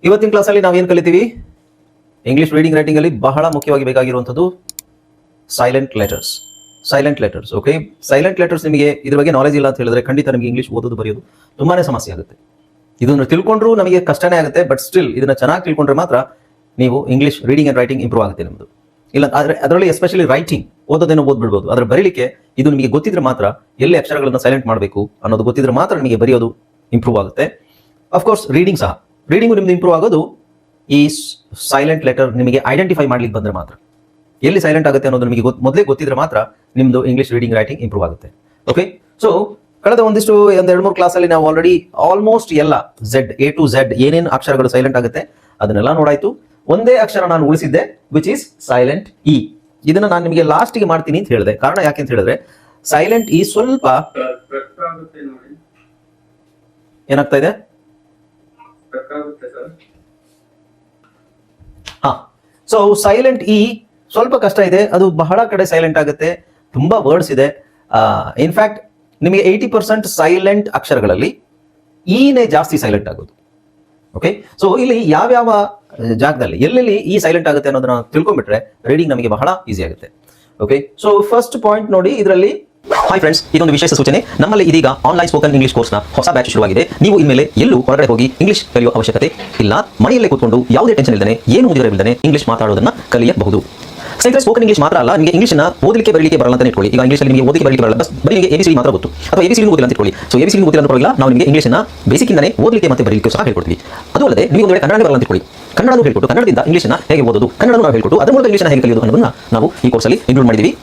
ಇವತ್ತಿನ ಕ್ಲಾಸಲ್ಲಿ ನಾವೇನು ಕಲಿತೀವಿ? ಇಂಗ್ಲಿಷ್ ರೀಡಿಂಗ್ ರೈಟಿಂಗ್ ಅಲ್ಲಿ ಬಹಳ ಮುಖ್ಯವಾಗಿ ಬೇಕಾಗಿರುವಂಥದ್ದು silent letters. Silent letters. Okay, silent letters ನಿಮಗೆ ಇದ್ರ ಬಗ್ಗೆ ನಾಲೆಜ್ ಇಲ್ಲ ಅಂತ ಹೇಳಿದ್ರೆ ಖಂಡಿತ ನಿಮಗೆ ಇಂಗ್ಲಿಷ್ ಓದೋದು ಬರೆಯೋದು ತುಂಬಾನೇ ಸಮಸ್ಯೆ ಆಗುತ್ತೆ. ಇದನ್ನು ತಿಳ್ಕೊಂಡ್ರೂ ನಮಗೆ ಕಷ್ಟನೇ ಆಗುತ್ತೆ. ಬಟ್ ಸ್ಟಿಲ್ ಇದನ್ನ ಚೆನ್ನಾಗಿ ತಿಳ್ಕೊಂಡ್ರೆ ಮಾತ್ರ ನೀವು English reading and writing improve ಆಗುತ್ತೆ ನಿಮ್ಮದು. ಇಲ್ಲ ಆದರೆ ಅದರಲ್ಲಿ ಎಸ್ಪೆಷಲಿ ರೈಟಿಂಗ್ ಓದೋದೇನೋ ಓದ್ಬಿಡ್ಬೋದು, ಅದ್ರ ಬರೀಲಿಕ್ಕೆ ಇದು ನಿಮಗೆ ಗೊತ್ತಿದ್ರೆ ಮಾತ್ರ ಎಲ್ಲಿ ಅಕ್ಷರಗಳನ್ನು ಸೈಲೆಂಟ್ ಮಾಡಬೇಕು ಅನ್ನೋದು ಗೊತ್ತಿದ್ರೆ ಮಾತ್ರ ನಿಮಗೆ ಬರೆಯೋದು ಇಂಪ್ರೂವ್ ಆಗುತ್ತೆ. ಅಫ್ಕೋರ್ಸ್ ರೀಡಿಂಗ್ ಸಹ, ರೀಡಿಂಗು ನಿಮ್ದು ಇಂಪ್ರೂವ್ ಆಗೋದು ಈ ಸೈಲೆಂಟ್ ಲೆಟರ್ ನಿಮಗೆ ಐಡೆಂಟಿಫೈ ಮಾಡ್ಲಿಕ್ಕೆ ಬಂದ್ರೆ ಮಾತ್ರ. ಎಲ್ಲಿ ಸೈಲೆಂಟ್ ಆಗುತ್ತೆ ಅನ್ನೋದು ನಿಮಗೆ ಮೊದಲೇ ಗೊತ್ತಿದ್ರೆ ಮಾತ್ರ ನಿಮ್ದು ಇಂಗ್ಲಿಷ್ ರೀಡಿಂಗ್ ರೈಟಿಂಗ್ ಇಂಪ್ರೂವ್ ಆಗುತ್ತೆ. ಓಕೆ, ಸೊ ಕಳೆದ ಒಂದಿಷ್ಟು 2-3 ಕ್ಲಾಸಲ್ಲಿ ನಾವು ಆಲ್ರೆಡಿ ಆಲ್ಮೋಸ್ಟ್ ಎಲ್ಲ A to Z ಏನೇನು ಅಕ್ಷರಗಳು ಸೈಲೆಂಟ್ ಆಗುತ್ತೆ ಅದನ್ನೆಲ್ಲ ನೋಡಾಯ್ತು. ಒಂದೇ ಅಕ್ಷರ ನಾನು ಉಳಿಸಿದ್ದೆ, ವಿಚ್ ಈಸ್ ಸೈಲೆಂಟ್ ಇ. ಇದನ್ನ ನಾನು ನಿಮಗೆ ಲಾಸ್ಟ್ಗೆ ಮಾಡ್ತೀನಿ ಅಂತ ಹೇಳಿದೆ. ಕಾರಣ ಯಾಕೆ ಅಂತ ಹೇಳಿದ್ರೆ ಸೈಲೆಂಟ್ ಇ ಸ್ವಲ್ಪ ಏನಾಗ್ತಾ ಇದೆ, ಸೊ ಸೈಲೆಂಟ್ ಇ ಸ್ವಲ್ಪ ಕಷ್ಟ ಇದೆ. ಅದು ಬಹಳ ಕಡೆ ಸೈಲೆಂಟ್ ಆಗುತ್ತೆ, ತುಂಬಾ ವರ್ಡ್ಸ್ ಇದೆ. ಇನ್ಫ್ಯಾಕ್ಟ್ ನಿಮಗೆ 80% ಸೈಲೆಂಟ್ ಅಕ್ಷರಗಳಲ್ಲಿ ಈನೇ ಜಾಸ್ತಿ ಸೈಲೆಂಟ್ ಆಗೋದು. ಓಕೆ, ಸೊ ಇಲ್ಲಿ ಯಾವ್ಯಾವ ಜಾಗದಲ್ಲಿ ಎಲ್ಲೆಲ್ಲಿ ಈ ಸೈಲೆಂಟ್ ಆಗುತ್ತೆ ಅನ್ನೋದನ್ನ ತಿಳ್ಕೊಂಡ್ಬಿಟ್ರೆ ರೀಡಿಂಗ್ ನಮಗೆ ಬಹಳ ಈಸಿ ಆಗುತ್ತೆ. ಓಕೆ, ಸೊ ಫಸ್ಟ್ ಪಾಯಿಂಟ್ ನೋಡಿ ಇದರಲ್ಲಿ. ಹಾಯ್ ಫ್ರೆಂಡ್ಸ್, ಇದೊಂದು ವಿಶೇಷ ಸೂಚನೆ. ನಮ್ಮಲ್ಲಿ ಇದೀಗ ಆನ್ಲೈನ್ ಸ್ಪೋಕನ್ ಇಂಗ್ಲಿಷ್ ಕೋರ್ಸ್ನ ಹೊಸ ಬ್ಯಾಚ್ ಶುರುವಾಗಿದೆ. ನೀವು ಇನ್ಮೇಲೆ ಎಲ್ಲೂ ಹೊರಗಡೆ ಹೋಗಿ ಇಂಗ್ಲಿಷ್ ಕಲಿಯುವ ಅವಶ್ಯಕತೆ ಇಲ್ಲ. ಮನೆಯಲ್ಲೇ ಕೂತ್ಕೊಂಡು ಯಾವುದೇ ಟೆನ್ಷನ್ ಇಲ್ಲದೆ, ಏನು ಮುಗಿದಿರವಿಲ್ಲದೆ ಇಂಗ್ಲಿಷ್ ಮಾತಾಡೋದನ್ನ ಕಲಿಯಬಹುದು. ಸ್ನೇಹಿತರೆ, ಸ್ಪೋಕನ್ ಇಂಗ್ಲಿಷ್ ಮಾತ್ರ ಅಲ್ಲ, ನಿಮಗೆ ಇಂಗ್ಲಿಷ್ನ ಓದಲಿಕ್ಕೆ ಬರಲಿಕ್ಕೆ ಬರಲ್ಲ ಅಂತ ಇಟ್ಕೊಳ್ಳಿ. ಈಗ ಇಂಗ್ಲಿಷಲ್ಲಿ ನಿಮಗೆ ಓದಲಿಕ್ಕೆ ಬರಲಿಕ್ಕೆ ಬರಲ್ಲ, ಬರೀ ನಿಮಗೆ ABCD ಮಾತ್ರ ಗೊತ್ತು, ಅಥವಾ ABCD ಓದಿಲ್ಲ ಅಂತ ಇಟ್ಕೊಳ್ಳಿ. ಸೊ ABCD ಓದಿಲ್ಲ ಅಂತ ಪರವಾಗಿಲ್ಲ, ನಾವು ನಿಮಗೆ ಇಂಗ್ಲಿಷ್ನ ಬೇಸಿಕ್ ಇಂದನೇ ಓದಲಿಕ್ಕೆ ಮತ್ತೆ ಬರಲಿಕ್ಕೆ ಸಹ ಹೇಳ್ಕೊಡ್ತೀವಿ. ಅದು ಅಲ್ಲದೆ ನೀವು ಒಂದು ವೇಳೆ ಕನ್ನಡ ಬರಲ್ಲ ಅಂತ ಇಟ್ಕೊಳ್ಳಿ, ಕನ್ನಡನೂ ಹೇಳ್ಕೊಟ್ಟು ಕನ್ನಡದಿಂದ ಇಂಗ್ಲಿಷ್ನ ಹೇಗೆ ಓದೋದು, ಕನ್ನಡನೂ ನಾವು ಹೇಳ್ಕೊಟ್ಟು ಅದರ ಮೂಲಕ ಇಂಗ್ಲಿಷ್ನ ಹೇಗೆ ಕಲಿಯೋದು ಅನ್ನೋದನ್ನ ನಾವು ಈ ಕೋರ್ಸಲ್ಲಿ ಇನ್ಕ್ಲೂಡ್ ಮಾಡಿದ್ದೀವಿ.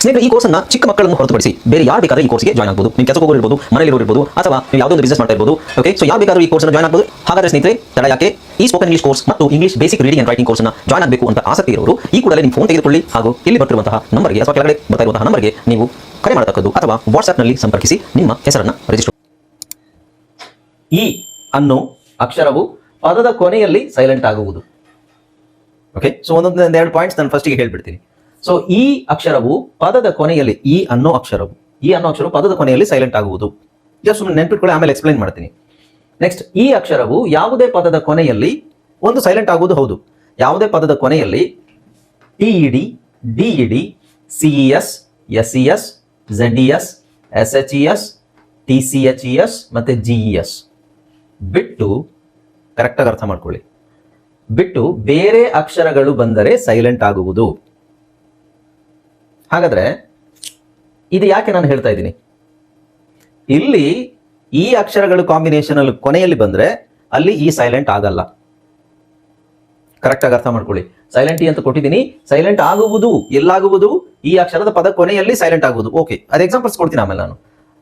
ಸ್ನೇಹಿತರೆ, ಈ ಕೋರ್ಸ್ನ ಚಿಕ್ಕ ಮಕ್ಕಳನ್ನು ಹೊರತುಪಡಿಸಿ ಬೇರೆ ಯಾರು ಬೇಕಾದ್ರೆ ಈ ಕೋರ್ಸ್ಗೆ ಜಾಯ್ನ್ ಆಗಬಹುದು. ನೀವು ಕೆಲಸಕ್ಕೆ ಹೋಗಿರ್ಬೋದು, ಮನೆಯಲ್ಲಿ ಇರ್ಬೋದು, ಅಥವಾ ನೀವು ಯಾವುದೋ ಒಂದು ಬಿಸ್ನೆಸ್ ಮಾಡ್ತಾ ಇರ್ಬೋದು. ಓಕೆ, ಸೊ ಯಾರು ಬೇಕಾದ್ರೂ ಈ ಕೋರ್ಸ್ನ ಜಾಯ್ನ್ ಆಗಬಹುದು. ಹಾಗಾದ್ರೆ ಸ್ನೇಹಿತರೆ, ತಡ ಯಾಕೆ? ಈ ಸ್ಪೋಕನ್ ಇಂಗ್ಲಿಷ್ ಕೋರ್ಸ್ ಮತ್ತು English basic reading and writing ಕೋರ್ಸ್ನ ಜಾಯ್ನ್ ಆಗಬೇಕು ಅಂತ ಆಸಕ್ತಿ ಇರೋರು ಈ ಕೂಡಲೇ ನಿಮ್ಮ ಫೋನ್ ತೆಗೆದುಕೊಳ್ಳಿ ಹಾಗೂ ಇಲ್ಲಿ ಬರ್ತಿರುವಂತಹ ನಂಬರ್ಗೆ ಅಥವಾ ಕೆಳಗಡೆ ಬರ್ತಾ ಇರುವಂತಹ ನಂಬರ್ಗೆ ನೀವು ಕರೆ ಮಾಡತಕ್ಕದ್ದು ಅಥವಾ ವಾಟ್ಸ್ಆಪ್ನಲ್ಲಿ ಸಂಪರ್ಕಿಸಿ ನಿಮ್ಮ ಹೆಸರನ್ನು ರಿಜಿಸ್ಟರ್. ಈ ಅನ್ನೋ ಅಕ್ಷರವು ಪದದ ಕೊನೆಯಲ್ಲಿ ಸೈಲೆಂಟ್ ಆಗುವುದು. ಓಕೆ, ಸೊ ಒಂದೊಂದು ಪಾಯಿಂಟ್ಸ್ ನಾನು ಫಸ್ಟಿಗೆ ಹೇಳ್ಬಿಡ್ತೀನಿ. ಸೊ ಈ ಅಕ್ಷರವು ಪದದ ಕೊನೆಯಲ್ಲಿ, ಈ ಅನ್ನೋ ಅಕ್ಷರವು ಪದದ ಕೊನೆಯಲ್ಲಿ ಸೈಲೆಂಟ್ ಆಗುವುದು. ಜಸ್ಟ್ ಸುಮ್ಮನೆ ನೆನ್ಪಿಟ್ಕೊಳ್ಳಿ, ಆಮೇಲೆ ಎಕ್ಸ್ಪ್ಲೈನ್ ಮಾಡ್ತೀನಿ. ನೆಕ್ಸ್ಟ್, ಈ ಅಕ್ಷರವು ಯಾವುದೇ ಪದದ ಕೊನೆಯಲ್ಲಿ ಒಂದು ಸೈಲೆಂಟ್ ಆಗುವುದು. ಹೌದು, ಯಾವುದೇ ಪದದ ಕೊನೆಯಲ್ಲಿ TED, DED, CES, SES, ZES, SHES, TCHES ಮತ್ತೆ GES ಬಿಟ್ಟು, ಕರೆಕ್ಟಾಗಿ ಅರ್ಥ ಮಾಡ್ಕೊಳ್ಳಿ, ಬಿಟ್ಟು ಬೇರೆ ಅಕ್ಷರಗಳು ಬಂದರೆ ಸೈಲೆಂಟ್ ಆಗುವುದು. ಹಾಗಾದ್ರೆ ಇದು ಯಾಕೆ ನಾನು ಹೇಳ್ತಾ ಇದ್ದೀನಿ? ಇಲ್ಲಿ ಈ ಅಕ್ಷರಗಳು ಕಾಂಬಿನೇಷನ್ ಅಲ್ಲಿ ಕೊನೆಯಲ್ಲಿ ಬಂದ್ರೆ ಅಲ್ಲಿ ಈ ಸೈಲೆಂಟ್ ಆಗಲ್ಲ. ಕರೆಕ್ಟ್ ಆಗಿ ಅರ್ಥ ಮಾಡ್ಕೊಳ್ಳಿ. ಸೈಲೆಂಟ್ ಅಂತ ಕೊಟ್ಟಿದ್ದೀನಿ, ಸೈಲೆಂಟ್ ಆಗುವುದು ಎಲ್ಲಾಗುವುದು? ಈ ಅಕ್ಷರದ ಪದ ಕೊನೆಯಲ್ಲಿ ಸೈಲೆಂಟ್ ಆಗುವುದು. ಓಕೆ, ಅದು ಎಕ್ಸಾಂಪಲ್ಸ್ ಕೊಡ್ತೀನಿ ಆಮೇಲೆ ನಾನು.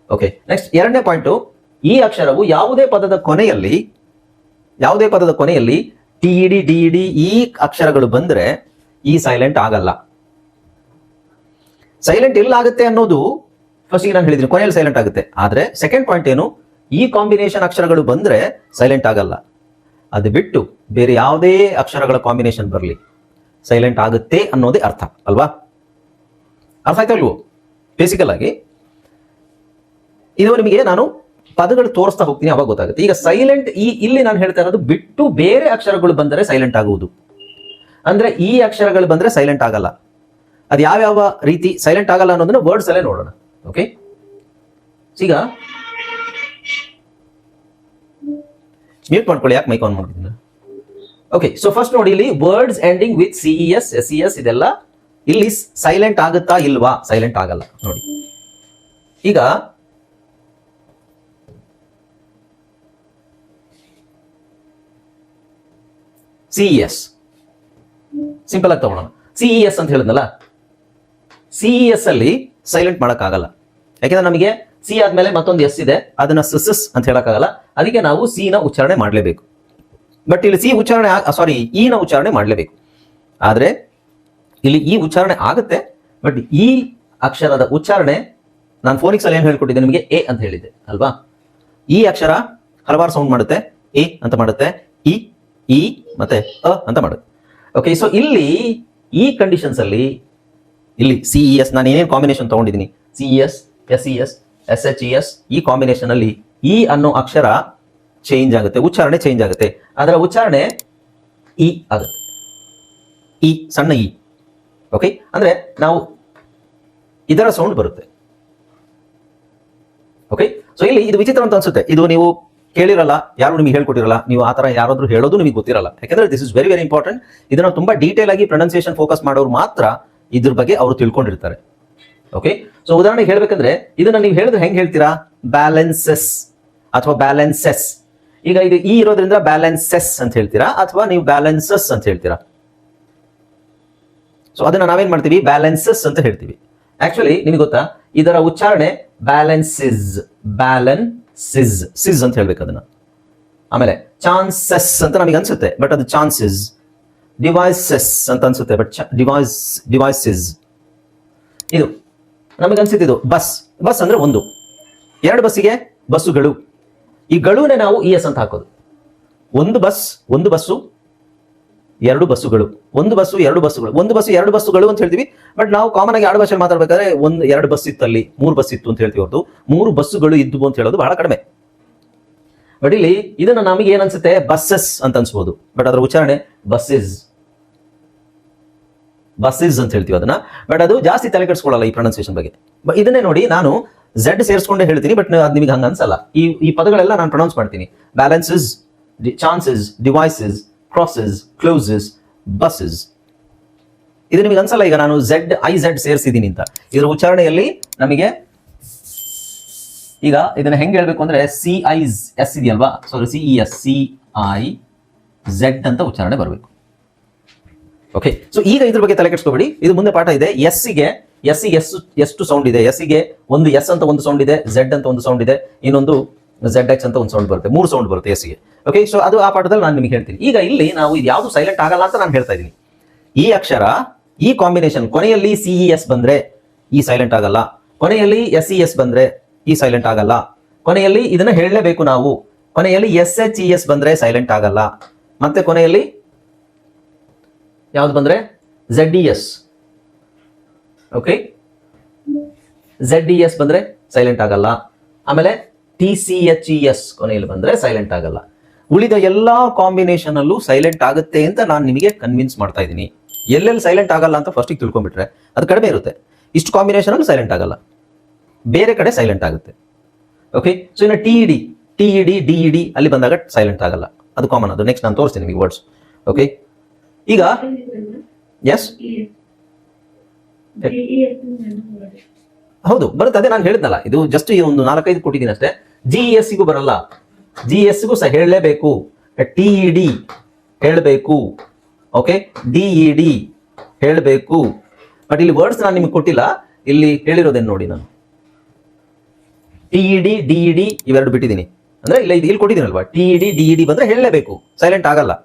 ಓಕೆ, ನೆಕ್ಸ್ಟ್ ಎರಡನೇ ಪಾಯಿಂಟು, ಈ ಅಕ್ಷರವು ಯಾವುದೇ ಪದದ ಕೊನೆಯಲ್ಲಿ TED, DED ಈ ಅಕ್ಷರಗಳು ಬಂದ್ರೆ ಈ ಸೈಲೆಂಟ್ ಆಗಲ್ಲ. ಸೈಲೆಂಟ್ ಎಲ್ಲಾಗುತ್ತೆ ಅನ್ನೋದು ಫಸ್ಟಿಗೆ ನಾನು ಹೇಳಿದ್ದೀನಿ, ಕೊನೆಯಲ್ಲಿ ಸೈಲೆಂಟ್ ಆಗುತ್ತೆ. ಆದ್ರೆ ಸೆಕೆಂಡ್ ಪಾಯಿಂಟ್ ಏನು, ಈ ಕಾಂಬಿನೇಷನ್ ಅಕ್ಷರಗಳು ಬಂದ್ರೆ ಸೈಲೆಂಟ್ ಆಗಲ್ಲ. ಅದು ಬಿಟ್ಟು ಬೇರೆ ಯಾವುದೇ ಅಕ್ಷರಗಳ ಕಾಂಬಿನೇಷನ್ ಬರಲಿ ಸೈಲೆಂಟ್ ಆಗುತ್ತೆ ಅನ್ನೋದೇ ಅರ್ಥ ಅಲ್ವಾ? ಅರ್ಥ ಆಯ್ತಾ ಇಲ್ವೋ? ಬೇಸಿಕಲ್ ಆಗಿ ಇದು ನಿಮಗೆ ನಾನು ಪದಗಳು ತೋರಿಸ್ತಾ ಹೋಗ್ತೀನಿ, ಅವಾಗ ಗೊತ್ತಾಗುತ್ತೆ. ಈಗ ಸೈಲೆಂಟ್ ಇಲ್ಲಿ ನಾನು ಹೇಳ್ತಾ ಇರೋದು ಬಿಟ್ಟು ಬೇರೆ ಅಕ್ಷರಗಳು ಬಂದರೆ ಸೈಲೆಂಟ್ ಆಗುವುದು. ಅಂದ್ರೆ ಈ ಅಕ್ಷರಗಳು ಬಂದ್ರೆ ಸೈಲೆಂಟ್ ಆಗಲ್ಲ. ಅದು ಯಾವ್ಯಾವ ರೀತಿ ಸೈಲೆಂಟ್ ಆಗಲ್ಲ ಅನ್ನೋದನ್ನ ವರ್ಡ್ಸ್ ಅಲ್ಲೇ ನೋಡೋಣ. ಓಕೆ, ಈಗ ಮ್ಯೂಟ್ ಮಾಡ್ಕೊಳ್ಳಿ, ಯಾಕೆ ಮೈಕ್ ಆನ್ ಮಾಡ್ತೀನಿ. ಓಕೆ, ಸೊ ಫಸ್ಟ್ ನೋಡಿ, ಇಲ್ಲಿ words ending with CES, SES ಇದೆಲ್ಲ ಇಲ್ಲಿ ಸೈಲೆಂಟ್ ಆಗುತ್ತಾ ಇಲ್ವಾ? ಸೈಲೆಂಟ್ ಆಗಲ್ಲ. ನೋಡಿ, ಈಗ CES ಸಿಂಪಲ್ ಆಗಿ ತಗೊಳ್ಳೋಣ. CES ಅಂತ ಹೇಳಿದ್ನಲ್ಲ, CES ಅಲ್ಲಿ ಸೈಲೆಂಟ್ ಮಾಡಕ್ಕಾಗಲ್ಲ. ಯಾಕೆಂದ್ರೆ ನಮಗೆ ಸಿ ಆದ್ಮೇಲೆ ಮತ್ತೊಂದು S ಇದೆ, ಅದನ್ನ ಸಸ್ ಅಂತ ಹೇಳಕ್ಕಾಗಲ್ಲ. ಅದಕ್ಕೆ ನಾವು ಸಿ ನ ಉಚ್ಚಾರಣೆ ಮಾಡಲೇಬೇಕು. ಬಟ್ ಇಲ್ಲಿ ಇ ನ ಉಚ್ಚಾರಣೆ ಮಾಡಲೇಬೇಕು. ಆದ್ರೆ ಇಲ್ಲಿ ಈ ಉಚ್ಚಾರಣೆ ಆಗುತ್ತೆ, ಬಟ್ ಈ ಅಕ್ಷರದ ಉಚ್ಚಾರಣೆ ನಾನು ಫೋನಿಕ್ಸ್ ಅಲ್ಲಿ ಏನ್ ಹೇಳ್ಕೊಟ್ಟಿದ್ದೆ ನಿಮಗೆ? ಎ ಅಂತ ಹೇಳಿದ್ದೆ ಅಲ್ವಾ? ಈ ಅಕ್ಷರ ಹಲವಾರು ಸೌಂಡ್ ಮಾಡುತ್ತೆ, ಎ ಅಂತ ಮಾಡುತ್ತೆ, ಇ ಮತ್ತೆ ಅ ಅಂತ ಮಾಡುತ್ತೆ. ಓಕೆ, ಸೊ ಇಲ್ಲಿ ಈ ಕಂಡೀಷನ್ಸ್ ಅಲ್ಲಿ ಇಲ್ಲಿ CES ನಾನು ಏನೇನು ಕಾಂಬಿನೇಷನ್ ತಗೊಂಡಿದ್ದೀನಿ, CES, SES, SHES ಈ ಕಾಂಬಿನೇಷನ್ ಅಲ್ಲಿ ಈ ಅನ್ನೋ ಅಕ್ಷರ ಚೇಂಜ್ ಆಗುತ್ತೆ, ಉಚ್ಚಾರಣೆ ಚೇಂಜ್ ಆಗುತ್ತೆ. ಅದರ ಉಚ್ಚಾರಣೆ ಇ ಆಗುತ್ತೆ. ಇ, ಸಣ್ಣ ಇ. ಓಕೆ, ಅಂದ್ರೆ ನಾವು ಇದರ ಸೌಂಡ್ ಬರುತ್ತೆ. ಓಕೆ, ಸೊ ಇಲ್ಲಿ ಇದು ವಿಚಿತ್ರ ಅಂತ ಅನ್ಸುತ್ತೆ. ಇದು ನೀವು ಕೇಳಿರಲ್ಲ, ಯಾರು ನಿಮಗೆ ಹೇಳ್ಕೊಟ್ಟಿರಲ್ಲ, ನೀವು ಆ ತರ ಯಾರಾದ್ರೂ ಹೇಳೋದು ನಿಮಗೆ ಗೊತ್ತಿರಲ್ಲ. ಯಾಕಂದ್ರೆ this is very very important. ಇದನ್ನ ತುಂಬಾ ಡೀಟೇಲ್ ಆಗಿ ಪ್ರೊನೌನ್ಸಿಯೇಷನ್ ಫೋಕಸ್ ಮಾಡೋರು ಮಾತ್ರ ಇದ್ರ ಬಗ್ಗೆ ಅವರು ತಿಳ್ಕೊಂಡಿರ್ತಾರೆ. ಓಕೆ, ಸೊ ಉದಾಹರಣೆಗೆ ಹೇಳ್ಬೇಕಂದ್ರೆ ಇದನ್ನ ನೀವು ಹೇಳಿದ್ರೆ ಹೆಂಗ್ ಹೇಳ್ತೀರಾ? ಬ್ಯಾಲೆನ್ಸಸ್ ಅಥವಾ ಬ್ಯಾಲೆನ್ಸೆಸ್. ಈಗ ಇದು ಇ ಇರೋದ್ರಿಂದ ಬ್ಯಾಲೆನ್ಸೆಸ್ ಅಂತ ಹೇಳ್ತೀರಾ ಅಥವಾ ನೀವು ಬ್ಯಾಲೆನ್ಸಸ್ ಅಂತ ಹೇಳ್ತೀರಾ? ಸೊ ಅದನ್ನ ನಾವೇನ್ ಮಾಡ್ತೀವಿ? ಬ್ಯಾಲೆನ್ಸಸ್ ಅಂತ ಹೇಳ್ತೀವಿ. ಆಕ್ಚುಲಿ ನಿಮಗೆ ಗೊತ್ತಾ, ಇದರ ಉಚ್ಚಾರಣೆ ಬ್ಯಾಲೆನ್ಸಿಸ್, ಬ್ಯಾಲೆನ್ಸಿಸ್, ಸಿಸ್ ಅಂತ ಹೇಳ್ಬೇಕು ಅದನ್ನ. ಆಮೇಲೆ ಚಾನ್ಸಸ್ ಅಂತ ನಮಗೆ ಅನ್ಸುತ್ತೆ, ಬಟ್ ಅದು ಚಾನ್ಸಸ್. ಡಿವೈಸಸ್ ಅಂತ ಅನ್ಸುತ್ತೆ, ಬಟ್ ಡಿವೈಸಸ್. ಇದು ನಮಗೆ ಅನ್ಸುತ್ತೆ ಇದು ಬಸ್. ಬಸ್ ಅಂದ್ರೆ ಒಂದು, ಎರಡು ಬಸ್ಸಿಗೆ ಬಸ್ಸುಗಳು. ಈ ಗಳುನೆ ನಾವು ಇ ಎಸ್ ಅಂತ ಹಾಕೋದು. ಒಂದು ಬಸ್ಸು ಎರಡು ಬಸ್ಸುಗಳು, ಒಂದು ಬಸ್ಸು ಎರಡು ಬಸ್ಸುಗಳು, ಒಂದು ಬಸ್ಸು ಎರಡು ಬಸ್ಸುಗಳು ಅಂತ ಹೇಳ್ತೀವಿ. ಬಟ್ ನಾವು ಕಾಮನ್ ಆಗಿ ಆಡು ಭಾಷೆಯಲ್ಲಿ ಮಾತಾಡ್ಬೇಕಾದ್ರೆ ಎರಡು ಬಸ್ ಇತ್ತಲ್ಲಿ, ಮೂರು ಬಸ್ ಇತ್ತು ಅಂತ ಹೇಳ್ತೀವಿ ಹೊರತು ಮೂರು ಬಸ್ಸುಗಳು ಇದ್ವು ಅಂತ ಹೇಳೋದು ಬಹಳ ಕಡಿಮೆ. ಬಟ್ ಇಲ್ಲಿ ಇದನ್ನ ನಮಗೆ ಏನ್ ಅನ್ಸುತ್ತೆ? ಬಸ್ಸಸ್ ಅಂತ ಅನ್ಸ್ಬೋದು, ಬಟ್ ಅದರ ಉಚ್ಚಾರಣೆ ಬಸ್ಸಸ್ ಅಂತ ಹೇಳ್ತೀವಿ ಅದನ್ನ. ಬಟ್ ಅದು ಜಾಸ್ತಿ ತಲೆ ಕೆಡಿಸ್ಕೊಳ್ಳಲ್ಲ ಈ ಪ್ರೊನೌನ್ಸಿಯೇಷನ್ ಬಗ್ಗೆ. ಇದನ್ನೇ ನೋಡಿ, ನಾನು ಝೆಡ್ ಸೇರಿಸ್ಕೊಂಡೇ ಹೇಳ್ತೀನಿ, ಬಟ್ ಅದು ನಿಮಗೆ ಹಂಗ ಅನ್ಸಲ್ಲ. ಈ ಪದಗಳೆಲ್ಲ ನಾನು ಪ್ರೊನೌನ್ಸ್ ಮಾಡ್ತೀನಿ. Balances, chances, devices, crosses, closes, buses. ಇದು ನಿಮಗೆ ಅನ್ಸಲ್ಲ ಈಗ ನಾನು ಝೆಡ್ ಸೇರಿಸಿದ್ದೀನಿ ಅಂತ. ಇದರ ಉಚ್ಚಾರಣೆಯಲ್ಲಿ ನಮಗೆ ಈಗ ಇದನ್ನ ಹೆಂಗೆ ಹೇಳ್ಬೇಕು ಅಂದ್ರೆ CIS ಇದೆಯಲ್ವಾ, CES, CIZ ಅಂತ ಉಚ್ಚಾರಣೆ ಬರಬೇಕು. ಓಕೆ, ಸೊ ಈಗ ಇದ್ರ ಬಗ್ಗೆ ತಲೆ ಕೆಡಿಸ್ಕೋಬೇಡಿ, ಇದು ಮುಂದೆ ಪಾಠ ಇದೆ. ಎಸ್ಸಿಗೆ ಎಷ್ಟು ಸೌಂಡ್ ಇದೆ? ಎಸ್ಸಿಗೆ ಒಂದು ಎಸ್ ಅಂತ ಒಂದು ಸೌಂಡ್ ಇದೆ, ಝೆಡ್ ಅಂತ ಒಂದು ಸೌಂಡ್ ಇದೆ, ಇನ್ನೊಂದು ZH ಅಂತ ಒಂದು ಸೌಂಡ್ ಬರುತ್ತೆ, 3 ಸೌಂಡ್ ಬರುತ್ತೆ ಎಸ್ಸಿಗೆ. ಓಕೆ, ಸೊ ಅದು ಆ ಪಾಠದಲ್ಲಿ ನಾನು ನಿಮಗೆ ಹೇಳ್ತೀನಿ. ಈಗ ಇಲ್ಲಿ ನಾವು ಇದು ಯಾವುದು ಸೈಲೆಂಟ್ ಆಗಲ್ಲ ಅಂತ ನಾನು ಹೇಳ್ತಾ ಇದ್ದೀನಿ. ಈ ಅಕ್ಷರ, ಈ ಕಾಂಬಿನೇಷನ್ ಕೊನೆಯಲ್ಲಿ CES ಬಂದ್ರೆ ಈ ಸೈಲೆಂಟ್ ಆಗಲ್ಲ, ಕೊನೆಯಲ್ಲಿ SES ಬಂದ್ರೆ ಈ ಸೈಲೆಂಟ್ ಆಗಲ್ಲ, ಕೊನೆಯಲ್ಲಿ ಇದನ್ನ ಹೇಳಲೇಬೇಕು ನಾವು. ಕೊನೆಯಲ್ಲಿ SHES ಬಂದ್ರೆ ಸೈಲೆಂಟ್ ಆಗಲ್ಲ, ಮತ್ತೆ ಕೊನೆಯಲ್ಲಿ ಯಾವ್ದು ಬಂದ್ರೆ ZES. ಓಕೆ, ZES ಬಂದ್ರೆ ಸೈಲೆಂಟ್ ಆಗಲ್ಲ. ಆಮೇಲೆ TCHES ಕೊನೆಯಲ್ಲಿ ಬಂದ್ರೆ ಸೈಲೆಂಟ್ ಆಗಲ್ಲ. ಉಳಿದ ಎಲ್ಲಾ ಕಾಂಬಿನೇಷನ್ ಅಲ್ಲೂ ಸೈಲೆಂಟ್ ಆಗುತ್ತೆ ಅಂತ ನಾನು ನಿಮಗೆ ಕನ್ವಿನ್ಸ್ ಮಾಡ್ತಾ ಇದ್ದೀನಿ. ಎಲ್ಲೆಲ್ಲಿ ಸೈಲೆಂಟ್ ಆಗಲ್ಲ ಅಂತ ಫಸ್ಟ್ ತಿಳ್ಕೊಂಡ್ಬಿಟ್ರೆ ಅದು ಕಡಿಮೆ ಇರುತ್ತೆ. ಇಷ್ಟು ಕಾಂಬಿನೇಷನ್ ಅಲ್ಲಿ ಸೈಲೆಂಟ್ ಆಗಲ್ಲ, ಬೇರೆ ಕಡೆ ಸೈಲೆಂಟ್ ಆಗುತ್ತೆ. ಓಕೆ, ಸೊ ಇನ್ನು TED, DED ಅಲ್ಲಿ ಬಂದಾಗ ಸೈಲೆಂಟ್ ಆಗಲ್ಲ, ಅದು ಕಾಮನ್. ಅದು ನೆಕ್ಸ್ಟ್ ನಾನು ತೋರಿಸ್ತೀನಿ ನಿಮಗೆ ವರ್ಡ್ಸ್. ಓಕೆ, ಈಗ ಎಸ್ ಹೌದು ಬರುತ್ತೆ, ಅದೇ ನಾನು ಹೇಳಿದ್ನಲ್ಲ, ಇದು ಜಸ್ಟ್ ಈ ಒಂದು 4-5 ಕೊಟ್ಟಿದ್ದೀನಿ ಅಷ್ಟೇ. GESಗೂ ಬರಲ್ಲ, GSಗೂ ಸಹ ಹೇಳಲೇಬೇಕು. TED ಹೇಳಬೇಕು, ಓಕೆ, DED ಹೇಳಬೇಕು. ಬಟ್ ಇಲ್ಲಿ ವರ್ಡ್ಸ್ ನಾನು ನಿಮ್ಗೆ ಕೊಟ್ಟಿಲ್ಲ, ಇಲ್ಲಿ ಹೇಳಿರೋದೇನು ನೋಡಿ. ನಾನು TED, DED ಇವೆರಡು ಬಿಟ್ಟಿದ್ದೀನಿ. ಅಂದ್ರೆ ಇಲ್ಲಿ ಕೊಟ್ಟಿದ್ದೀನಲ್ವಾ, TED, DED ಬಂದ್ರೆ ಹೇಳಲೇಬೇಕು, ಸೈಲೆಂಟ್ ಆಗಲ್ಲ.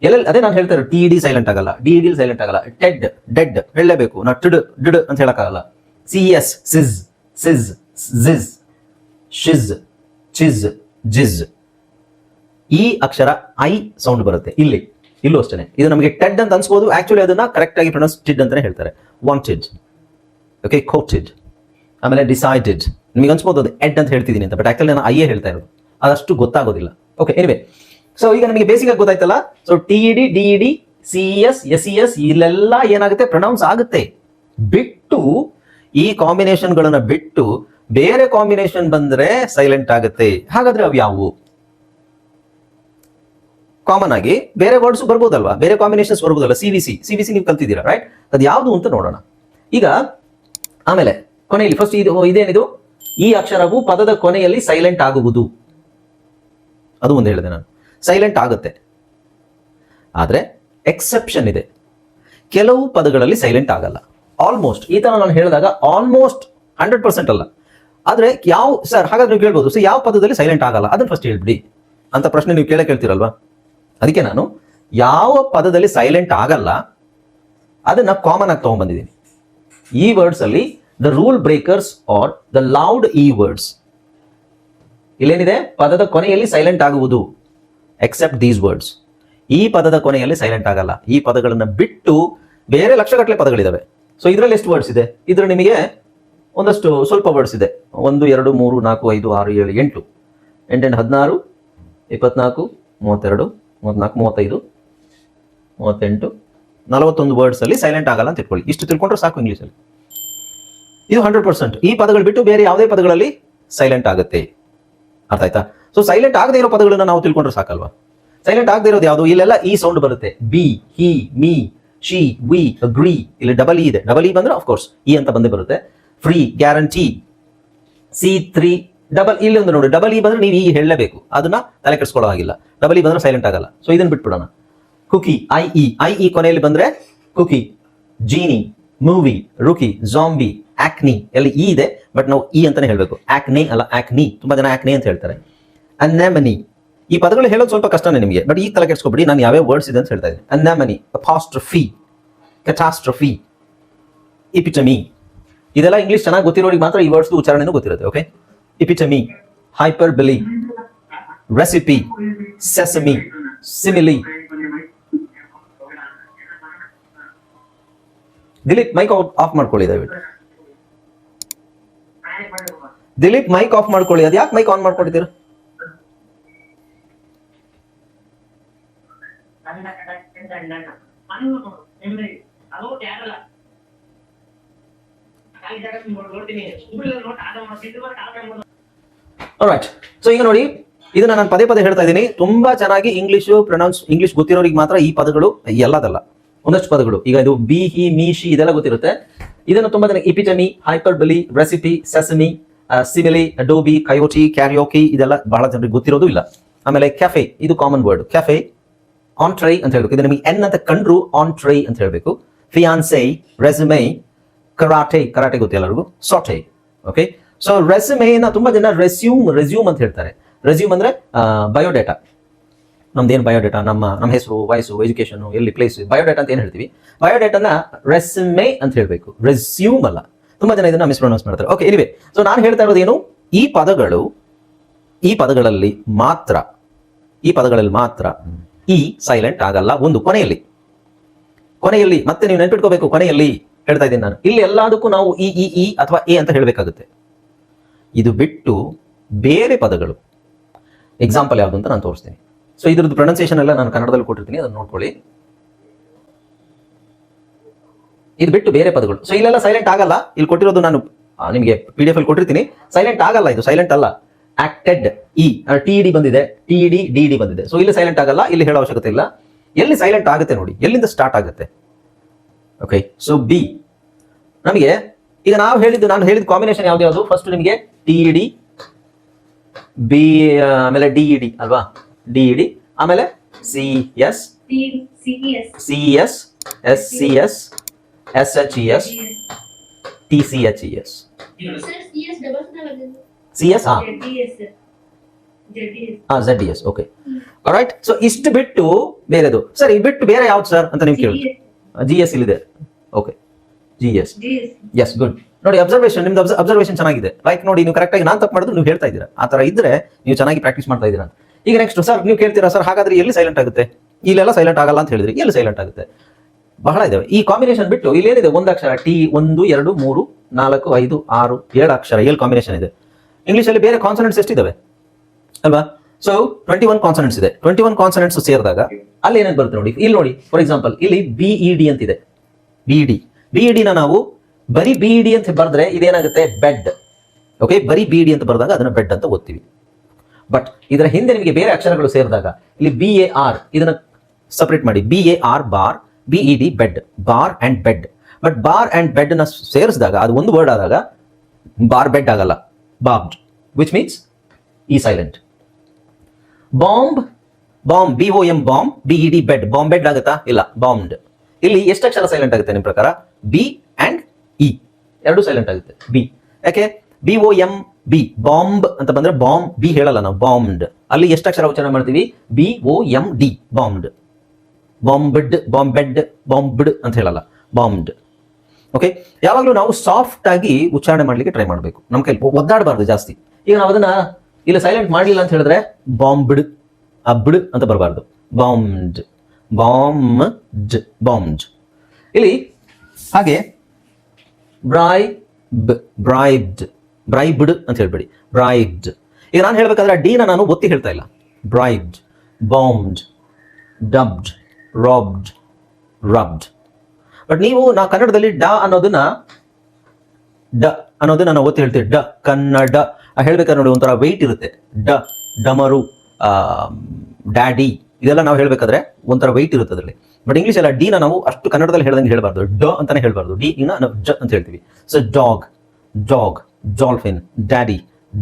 ಎಲ್ಲೆಲ್ಲಿ ಅದೇ ನಾನು ಹೇಳ್ತಾರೆ, TED ಸೈಲೆಂಟ್ ಆಗಲ್ಲ, DED ಸೈಲೆಂಟ್ ಆಗಲ್ಲ. ಡೆಡ್ ಹೇಳಲೇಬೇಕು, ನಾ ಟಿಡ್ ಅಂತ ಹೇಳಕ್ಕಾಗಲ್ಲ. CES, ಸಿಸ್, ಜಿಸ್, ಶಿಸ್, ಚಿಸ್, ಜಿಸ್. ಈ ಅಕ್ಷರ ಐ ಸೌಂಡ್ ಬರುತ್ತೆ ಇಲ್ಲೂ ಅಷ್ಟೇ. ಇದು ನಮಗೆ ಟೆಡ್ ಅಂತ ಅನ್ಸ್ಬೋದು, ಆಕ್ಚುಲಿ ಅದನ್ನ ಕರೆಕ್ಟ್ ಆಗಿ ಪ್ರೊನೌನ್ಸ್ ಟಿಡ್ ಅಂತಾನೆ ಹೇಳ್ತಾರೆ. ವಾಂಟೆಡ್, ಓಕೆ, ಕೋಟೆಡ್, ಆಮೇಲೆ ಡಿಸೈಡೆಡ್. ನಿಮಗೆ ಅನ್ಸ್ಬೋದು ಅದು ಎಡ್ ಅಂತ ಹೇಳ್ತಿದ್ದೀನಿ ಅಂತ, ಬಟ್ ಆಕ್ಚುಲಿ ನಾನು ಐಯೇ ಹೇಳ್ತಾ ಇರೋದು, ಅದಷ್ಟು ಗೊತ್ತಾಗೋದಿಲ್ಲ. ಓಕೆ, ಎನಿವೆ, ಸೊ ಈಗ ನಮಗೆ ಬೇಸಿಕ್ ಆಗಿ ಗೊತ್ತಾಯ್ತಲ್ಲ. So TED, DED, CES, SES ಇಲ್ಲೆಲ್ಲ ಏನಾಗುತ್ತೆ? ಪ್ರೊನೌನ್ಸ್ ಆಗುತ್ತೆ. ಬಿಟ್ಟು ಈ ಕಾಂಬಿನೇಷನ್ಗಳನ್ನ ಬಿಟ್ಟು ಬೇರೆ ಕಾಂಬಿನೇಷನ್ ಬಂದ್ರೆ ಸೈಲೆಂಟ್ ಆಗುತ್ತೆ. ಹಾಗಾದ್ರೆ ಅವು ಯಾವುವು? ಕಾಮನ್ ಆಗಿ ಬೇರೆ ವರ್ಡ್ಸ್ ಬರ್ಬೋದಲ್ವಾ, ಬೇರೆ ಕಾಂಬಿನೇಷನ್ಸ್ ಬರ್ಬೋದಲ್ಲ. CVC ನೀವು ಕಲ್ತಿದ್ದೀರಾ, ರೈಟ್? ಅದು ಯಾವುದು ಅಂತ ನೋಡೋಣ ಈಗ. ಆಮೇಲೆ ಕೊನೆಯಲ್ಲಿ ಫಸ್ಟ್ ಇದೇನಿದು? ಈ ಅಕ್ಷರವು ಪದದ ಕೊನೆಯಲ್ಲಿ ಸೈಲೆಂಟ್ ಆಗುವುದು. ಅದು ಒಂದು ಹೇಳಿದೆ ನಾನು, ಸೈಲೆಂಟ್ ಆಗುತ್ತೆ. ಆದ್ರೆ ಎಕ್ಸೆಪ್ಷನ್ ಇದೆ, ಕೆಲವು ಪದಗಳಲ್ಲಿ ಸೈಲೆಂಟ್ ಆಗಲ್ಲ. ಆಲ್ಮೋಸ್ಟ್ ಈ ತರ ನಾನು ಹೇಳಿದಾಗ ಆಲ್ಮೋಸ್ಟ್ 100% ಅಲ್ಲ. ಆದ್ರೆ ಯಾವ ಸರ್ ಹಾಗಾದ್ರೆ ನೀವು ಕೇಳ್ಬೋದು, ಸೊ ಯಾವ ಪದದಲ್ಲಿ ಸೈಲೆಂಟ್ ಆಗಲ್ಲ ಅದನ್ನ ಫಸ್ಟ್ ಹೇಳ್ಬಿಡಿ ಅಂತ ಪ್ರಶ್ನೆ ನೀವು ಕೇಳ್ತಿರಲ್ವಾ. ಅದಕ್ಕೆ ನಾನು ಯಾವ ಪದದಲ್ಲಿ ಸೈಲೆಂಟ್ ಆಗಲ್ಲ ಅದನ್ನ ಕಾಮನ್ ಆಗಿ ತಗೊಂಡ್ಬಂದಿದ್ದೀನಿ. ಈ ವರ್ಡ್ಸ್ ಅಲ್ಲಿ the rule breakers are the loud ಈ ವರ್ಡ್ಸ್. ಇಲ್ಲೇನಿದೆ? ಪದದ ಕೊನೆಯಲ್ಲಿ ಸೈಲೆಂಟ್ ಆಗುವುದು, ಎಕ್ಸೆಪ್ಟ್ ದೀಸ್ ವರ್ಡ್ಸ್. ಈ ಪದದ ಕೊನೆಯಲ್ಲಿ ಸೈಲೆಂಟ್ ಆಗಲ್ಲ. ಈ ಪದಗಳನ್ನ ಬಿಟ್ಟು ಬೇರೆ ಲಕ್ಷಗಟ್ಟಲೆ ಪದಗಳಿದಾವೆ. ಸೊ ಇದರಲ್ಲಿ ಎಷ್ಟು ವರ್ಡ್ಸ್ ಇದೆ? ಇದ್ರ ನಿಮಗೆ ಒಂದಷ್ಟು ಸ್ವಲ್ಪ ವರ್ಡ್ಸ್ ಇದೆ. 1, 2, 3, 4, 5, 6, 7, 8, 8, 16, 24, 32, 34, 35, 38, 41 ವರ್ಡ್ಸ್ ಅಲ್ಲಿ ಸೈಲೆಂಟ್ ಆಗಲ್ಲ ಅಂತ ತಿಳ್ಕೊಳ್ಳಿ. ಇಷ್ಟು ತಿಳ್ಕೊಂಡ್ರೆ ಸಾಕು ಇಂಗ್ಲೀಷಲ್ಲಿ. ಇದು 100%. ಈ ಪದಗಳು ಬಿಟ್ಟು ಬೇರೆ ಯಾವುದೇ ಪದಗಳಲ್ಲಿ ಸೈಲೆಂಟ್ ಆಗುತ್ತೆ. ಅರ್ಥ ಆಯ್ತಾ? ಸೊ ಸೈಲೆಂಟ್ ಆಗದೆ ಇರೋ ಪದಗಳನ್ನ ನಾವು ತಿಳ್ಕೊಂಡ್ರೆ ಸಾಕಲ್ವಾ? ಸೈಲೆಂಟ್ ಆಗದೆ ಇರೋದು ಯಾವುದು? ಇಲ್ಲೆಲ್ಲ ಈ ಸೌಂಡ್ ಬರುತ್ತೆ. Be, he, me, she, we, agree. ಇಲ್ಲಿ ಡಬಲ್ ಇ ಇದೆ. ಡಬಲ್ ಇ ಬಂದ್ರೆ ಆಫ್ ಕೋರ್ಸ್ ಇ ಅಂತ ಬಂದೇ ಬರುತ್ತೆ. ಫ್ರೀ, ಗ್ಯಾರಂಟಿ, C3, ಡಬಲ್ ಇಲ್ಲಿ ಒಂದು ನೋಡಿ, ಡಬಲ್ ಇ ಬಂದ್ರೆ ನೀವು ಈ ಹೇಳಲೇಬೇಕು, ಅದನ್ನ ತಲೆ ಕೆಡಿಸ್ಕೊಳ್ಳೋ ಆಗಿಲ್ಲ. ಡಬಲ್ ಇ ಬಂದ್ರೆ ಸೈಲೆಂಟ್ ಆಗಲ್ಲ. ಸೊ ಇದನ್ನ ಬಿಟ್ಬಿಡೋಣ. ಕುಕಿ, ಐ ಇ ಕೊನೆಯಲ್ಲಿ ಬಂದ್ರೆ cookie, genie, movie, rookie, zombie, acne. ಎಲ್ಲಿ ಇ ಇದೆ ಬಟ್ ನಾವು ಇ ಅಂತಾನೆ ಹೇಳ್ಬೇಕು. ಆಕ್ನೆ ಅಲ್ಲ, ಆಕ್ನಿ. ತುಂಬಾ ಜನ ಆಕ್ನೆ ಅಂತ ಹೇಳ್ತಾರೆ. ಅನ್ಯಾಮನಿ. ಈ ಪದಗಳು ಹೇಳೋದು ಸ್ವಲ್ಪ ಕಷ್ಟನೇ ನಿಮಗೆ, ಬಟ್ ಈಗ ತಲೆ ಕೆಡಿಸ್ಕೊಬಿಡಿ, ನಾನು ಯಾವ್ಯಾವ ವರ್ಡ್ಸ್ ಇದೆ ಅಂತ ಹೇಳ್ತಾ ಇದ್ದೀನಿ. Anemone, apostrophe, catastrophe, epitome. ಇದೆಲ್ಲ ಇಂಗ್ಲಿಷ್ ಚೆನ್ನಾಗಿ ಗೊತ್ತಿರೋರಿಗೆ ಮಾತ್ರ ಈ ವರ್ಡ್ಸ್ ಉಚ್ಚಾರಣೆನೂ ಗೊತ್ತಿರುತ್ತೆ. Okay, epitome, hyperbole, recipe, sesame, simile. Dilip mike off ಮಾಡ್ಕೊಳ್ಳಿ ದಯವಿಟ್ಟು. ದಿಲೀಪ್ ಮೈಕ್ ಆಫ್ ಮಾಡ್ಕೊಳ್ಳಿ. ಅದು ಯಾಕೆ ಮೈಕ್ ಆನ್ ಮಾಡ್ಕೊಂಡಿದ್ದೀರಾ? ಆಲ್ರೈಟ್. ಸೊ ಈಗ ನೋಡಿ, ಇದನ್ನ ನಾನು ಪದೇ ಪದೇ ಹೇಳ್ತಾ ಇದ್ದೀನಿ. ತುಂಬಾ ಚೆನ್ನಾಗಿ ಇಂಗ್ಲಿಷ್ ಗೊತ್ತಿರೋರಿಗೆ ಮಾತ್ರ ಈ ಪದಗಳು ಎಲ್ಲದಲ್ಲ, ಒಂದಷ್ಟು ಪದಗಳು. ಈಗ ಇದು ಬಿ, ಹಿ, ಮೀ, ಶಿ ಇದೆಲ್ಲ ಗೊತ್ತಿರುತ್ತೆ. ಇದನ್ನು ತುಂಬಾ ಜನ ಇಪಿಟಮಿ, hyperbole, recipe, sesame, simile, Adobe, ಕಯೋಟಿ, ಕ್ಯಾರಿಯೋಕಿ ಇದೆಲ್ಲ ಬಹಳ ಜನರಿಗೆ ಗೊತ್ತಿರೋದು ಇಲ್ಲ. ಆಮೇಲೆ ಕೆಫೆ, ಇದು common word. Cafe, on try ಅಂತ ಹೇಳ್ಬೇಕು. ಇದು ನಿಮಗೆ ಎನ್ ಅಂತ ಕಂಡ್ರು ಆನ್ ಟ್ರೈ ಅಂತ ಹೇಳ್ಬೇಕು. ಫಿಯಾನ್ಸೆ, ರೆಸುಮೆ, ಕರಾಟೆ ಗೊತ್ತು ಎಲ್ಲರಿಗೂ. ಸಾಟೆ. ಓಕೆ, ಸೊ ರೆಸುಮೆನ ತುಂಬಾ ಜನ ರೆಸ್ಯೂಮ್ ಅಂತ ಹೇಳ್ತಾರೆ. ರೆಸ್ಯೂಮ್ ಅಂದ್ರೆ ಬಯೋಡೇಟಾ. ನಮ್ದೇನು ಬಯೋಡೇಟಾ, ನಮ್ಮ ಹೆಸರು, ವಯಸ್ಸು, ಎಜುಕೇಶನ್, ಎಲ್ಲಿ ಪ್ಲೇಸ್, ಬಯೋಡೇಟಾ ಅಂತ ಏನು ಹೇಳ್ತೀವಿ. ಬಯೋಡೇಟಾನ ರೆಸ್ಯೂಮೆ ಅಂತ ಹೇಳ್ಬೇಕು, ರೆಸ್ಯೂಮ್ ಅಲ್ಲ. ತುಂಬಾ ಜನ ಇದನ್ನ ಮಿಸ್ಪ್ರೊನೌನ್ಸ್ ಮಾಡ್ತಾರೆ. ಓಕೆ, ಎನಿವೆ, ಸೊ ನಾನು ಹೇಳ್ತಾ ಇರೋದು ಏನು, ಈ ಪದಗಳಲ್ಲಿ ಮಾತ್ರ ಈ ಸೈಲೆಂಟ್ ಆಗಲ್ಲ. ಒಂದು ಕೊನೆಯಲ್ಲಿ ಮತ್ತೆ ನೀವು ನೆನ್ಪಿಟ್ಕೋಬೇಕು, ಕೊನೆಯಲ್ಲಿ ಹೇಳ್ತಾ ಇದ್ದೀನಿ ನಾನು. ಇಲ್ಲಿ ಎಲ್ಲದಕ್ಕೂ ನಾವು ಇ ಅಥವಾ ಎ ಅಂತ ಹೇಳಬೇಕಾಗುತ್ತೆ. ಇದು ಬಿಟ್ಟು ಬೇರೆ ಪದಗಳು, ಎಕ್ಸಾಂಪಲ್ ಯಾವುದು ಅಂತ ನಾನು ತೋರಿಸ್ತೀನಿ. ಸೊ ಇದ್ರದ್ದು ಪ್ರೊನೌನ್ಸಿಯೇಷನ್ ಎಲ್ಲ ನಾನು ಕನ್ನಡದಲ್ಲಿ ಕೊಟ್ಟಿರ್ತೀನಿ, ಅದನ್ನು ನೋಡ್ಕೊಳ್ಳಿ. ಇದು ಬಿಟ್ಟು ಬೇರೆ ಪದಗಳು. ಸೊ ಇಲ್ಲೆಲ್ಲ ಸೈಲೆಂಟ್ ಆಗಲ್ಲ. ಇಲ್ಲಿ ಕೊಟ್ಟಿರೋದು ನಾನು ನಿಮಗೆ PDF ಅಲ್ಲಿ ಕೊಟ್ಟಿರ್ತೀನಿ. ಸೈಲೆಂಟ್ ಆಗಲ್ಲ, ಇದು ಸೈಲೆಂಟ್ ಅಲ್ಲ. ಆಕ್ಟೆಡ್, ಇ, TED ಬಂದಿದೆ, TED, DED ಬಂದಿದೆ. ಸೊ ಇಲ್ಲಿ ಸೈಲೆಂಟ್ ಆಗಲ್ಲ, ಇಲ್ಲಿ ಹೇಳೋ ಅವಶ್ಯಕತೆ ಇಲ್ಲ. ಎಲ್ಲಿ ಸೈಲೆಂಟ್ ಆಗುತ್ತೆ ನೋಡಿ, ಎಲ್ಲಿಂದ ಸ್ಟಾರ್ಟ್ ಆಗುತ್ತೆ. ಓಕೆ, ಸೊ ಬಿ ನಮಗೆ ಈಗ ನಾನು ಹೇಳಿದ ಕಾಂಬಿನೇಷನ್ ಯಾವ್ದು? ಫಸ್ಟ್ ನಿಮಗೆ TED, ಬಿ, ಆಮೇಲೆ DED ಅಲ್ವಾ? DED, ಆಮೇಲೆ CS, SCS, SHES, TCHES. CS, ZDS. Okay, all right. So ಇಷ್ಟು ಬಿಟ್ಟು ಬೇರೆದು ಸರ್, ಇದು ಬಿಟ್ಟು ಬೇರೆ ಯಾವ್ದು ಸರ್ ಅಂತ ನೀವು ಕೇಳಿ. GS ಇಲ್ಲಿದೆ. Okay, GS. Yes, good. ನೋಡಿ, ನಿಮ್ದು ಅಬ್ಸರ್ವೇಷನ್ ಚೆನ್ನಾಗಿದೆ. ಲೈಕ್ ನೋಡಿ, ನೀವು ಕರೆಕ್ಟ್ ಆಗಿ ನಾನು ತಪ್ಪು ಮಾಡಿದ್ರು ನೀವು ಹೇಳ್ತಾ ಇದ್ದೀರಾ. ಆ ತರ ಇದ್ರೆ ನೀವು ಚೆನ್ನಾಗಿ ಪ್ರಾಕ್ಟೀಸ್ ಮಾಡ್ತಾ ಇದ್ದೀರಾ. ಈಗ ನೆಕ್ಸ್ಟ್ ಸರ್ ನೀವು ಕೇಳ್ತೀರಾ, ಸರ್ ಹಾಗಾದ್ರೆ ಎಲ್ಲಿ ಸೈಲೆಂಟ್ ಆಗುತ್ತೆ? ಇಲ್ಲೆಲ್ಲ ಸೈಲೆಂಟ್ ಆಗಲ್ಲ ಅಂತ ಹೇಳಿದ್ರಿ, ಎಲ್ಲಿ ಸೈಲೆಂಟ್ ಆಗುತ್ತೆ? ಬಹಳ ಇದಾವೆ. ಈ ಕಾಂಬಿನೇಷನ್ ಬಿಟ್ಟು ಇಲ್ಲಿ ಏನಿದೆ, ಒಂದು ಅಕ್ಷರ T, 1, 2, 3, 4, 5, 6, 7 ಅಕ್ಷರ, 7 ಕಾಂಬಿನೇಷನ್ ಇದೆ. ಇಂಗ್ಲಿಷ್ ಅಲ್ಲಿ ಬೇರೆ ಕಾನ್ಸನೆಂಟ್ಸ್ ಎಷ್ಟಿದಾವೆ ಅಲ್ವಾ? ಸೊ 21 ಕಾನ್ಸನೆಂಟ್ಸ್ ಇದೆ. 21 ಕಾನ್ಸನೆಂಟ್ಸ್ ಸೇರಿದಾಗ ಅಲ್ಲಿ ಏನೇನು ಬರುತ್ತೆ ನೋಡಿ. ಇಲ್ಲಿ ನೋಡಿ, ಫಾರ್ ಎಕ್ಸಾಂಪಲ್ ಇಲ್ಲಿ BED ಅಂತಿದೆ. BED ನ ನಾವು ಬರೀ BED ಅಂತ ಬರೆದ್ರೆ ಇದೇನಾಗುತ್ತೆ? ಬೆಡ್. ಓಕೆ, ಬರೀ BED ಅಂತ ಬರೆದಾಗ ಅದನ್ನ ಬೆಡ್ ಅಂತ ಓದ್ತೀವಿ. ಬಟ್ ಇದರ ಹಿಂದೆ ನಿಮಗೆ ಬೇರೆ ಅಕ್ಷರಗಳು ಸೇರಿದಾಗ ಇಲ್ಲಿ BAR, ಇದನ್ನ ಸಪರೇಟ್ ಮಾಡಿ. BAR bar, BED bed, bar and bed. But bar and bed ನ ಸೇರಿಸಿದಾಗ ಅದು ಒಂದು ವರ್ಡ್ ಆದಾಗ ಬಾರ್ ಬೆಡ್ ಆಗಲ್ಲ, ಬಾಂಬ್ಡ್, ವಿಚ್ ಮೀನ್ಸ್ ಈ silent. Bomb, BOM bomb, BED bed, bomb bed ಆಗುತ್ತಾ? ಇಲ್ಲ, ಬಾಂಬ್ಡ್. ಇಲ್ಲಿ ಎಷ್ಟು ಅಕ್ಷರ ಸೈಲೆಂಟ್ ಆಗುತ್ತೆ ನಿಮ್ಮ ಪ್ರಕಾರ? B ಅಂಡ್ E ಎರಡು ಸೈಲೆಂಟ್ ಆಗುತ್ತೆ. B ಯಾಕೆ? BOMB ಬಾಂಬ್ ಅಂತ ಬಂದ್ರೆ ಬಾಂಬ್, ಬಿ ಹೇಳಲ್ಲ ನಾವು, ಬಾಂಬ್ಡ್. ಅಲ್ಲಿ ಎಷ್ಟು ಅಕ್ಷರ ಉಚ್ಚಾರಣೆ ಮಾಡ್ತೀವಿ? BOMD ಬಾಂಬ್ಡ್. ಬಾಂಬ್ಡ್, ಬಾಂಬೆಡ್, ಬಾಂಬ್ಡ್ ಅಂತ ಹೇಳಲ್ಲ, ಬಾಂಬ್ಡ್. ಓಕೆ, ಯಾವಾಗಲೂ ನಾವು ಸಾಫ್ಟ್ ಆಗಿ ಉಚ್ಚಾರಣೆ ಮಾಡ್ಲಿಕ್ಕೆ ಟ್ರೈ ಮಾಡಬೇಕು. ನಮ್ಮ ಕೈ ಒದ್ದಾಡಬಾರ್ದು ಜಾಸ್ತಿ. ಈಗ ನಾವು ಅದನ್ನ ಇಲ್ಲಿ ಸೈಲೆಂಟ್ ಮಾಡಲಿಲ್ಲ ಅಂತ ಹೇಳಿದ್ರೆ ಬಾಂಬ್ಡ್, ಅಬ್ಡ್ ಅಂತ ಬರಬಾರ್ದು. ಬಾಂಬ್ಡ್, ಬಾಂಬ್ಡ್. ಇಲ್ಲಿ ಹಾಗೆ ಬ್ರೈಬ್ಡ್ ಅಂತ ಹೇಳ್ಬೇಡಿ, ಬ್ರೈಬ್ಡ್. ಈಗ ನಾನು ಹೇಳ್ಬೇಕಾದ್ರೆ ಡಿ ನಾನು ಒತ್ತಿ ಹೇಳ್ತಾ ಇಲ್ಲ. ಬ್ರೈಬ್ಡ್, ಬಾಂಬ್ಡ್, ಡಬ್ಡ್, ರಾಬ್ಡ್, ರಬ್ಡ್. ಬಟ್ ನಾವು ಕನ್ನಡದಲ್ಲಿ ಡ ಅನ್ನೋದನ್ನ ನಾವು ಒತ್ತಿ ಹೇಳ್ತೀವಿ. ಡ ಕನ್ನಡ ಹೇಳ್ಬೇಕಾದ್ರೆ ನೋಡಿ ಒಂಥರ ವೆಯ್ಟ್ ಇರುತ್ತೆ. ಡಮರು, ಡ್ಯಾಡಿ, ಇದೆಲ್ಲ ನಾವು ಹೇಳ್ಬೇಕಾದ್ರೆ ಒಂಥರ ವೆಯ್ಟ್ ಇರುತ್ತೆ ಅದರಲ್ಲಿ. ಬಟ್ ಇಂಗ್ಲೀಷ್ ಎಲ್ಲ ಡಿನ ನಾವು ಅಷ್ಟು ಕನ್ನಡದಲ್ಲಿ ಹೇಳ್ದಂಗೆ ಹೇಳ್ಬಾರ್ದು, ಡ ಅಂತಾನೆ ಹೇಳ್ಬಾರ್ದು. ಡಿ ನಾವು ಜ ಅಂತ ಹೇಳ್ತೀವಿ. So dog, dolphin, daddy,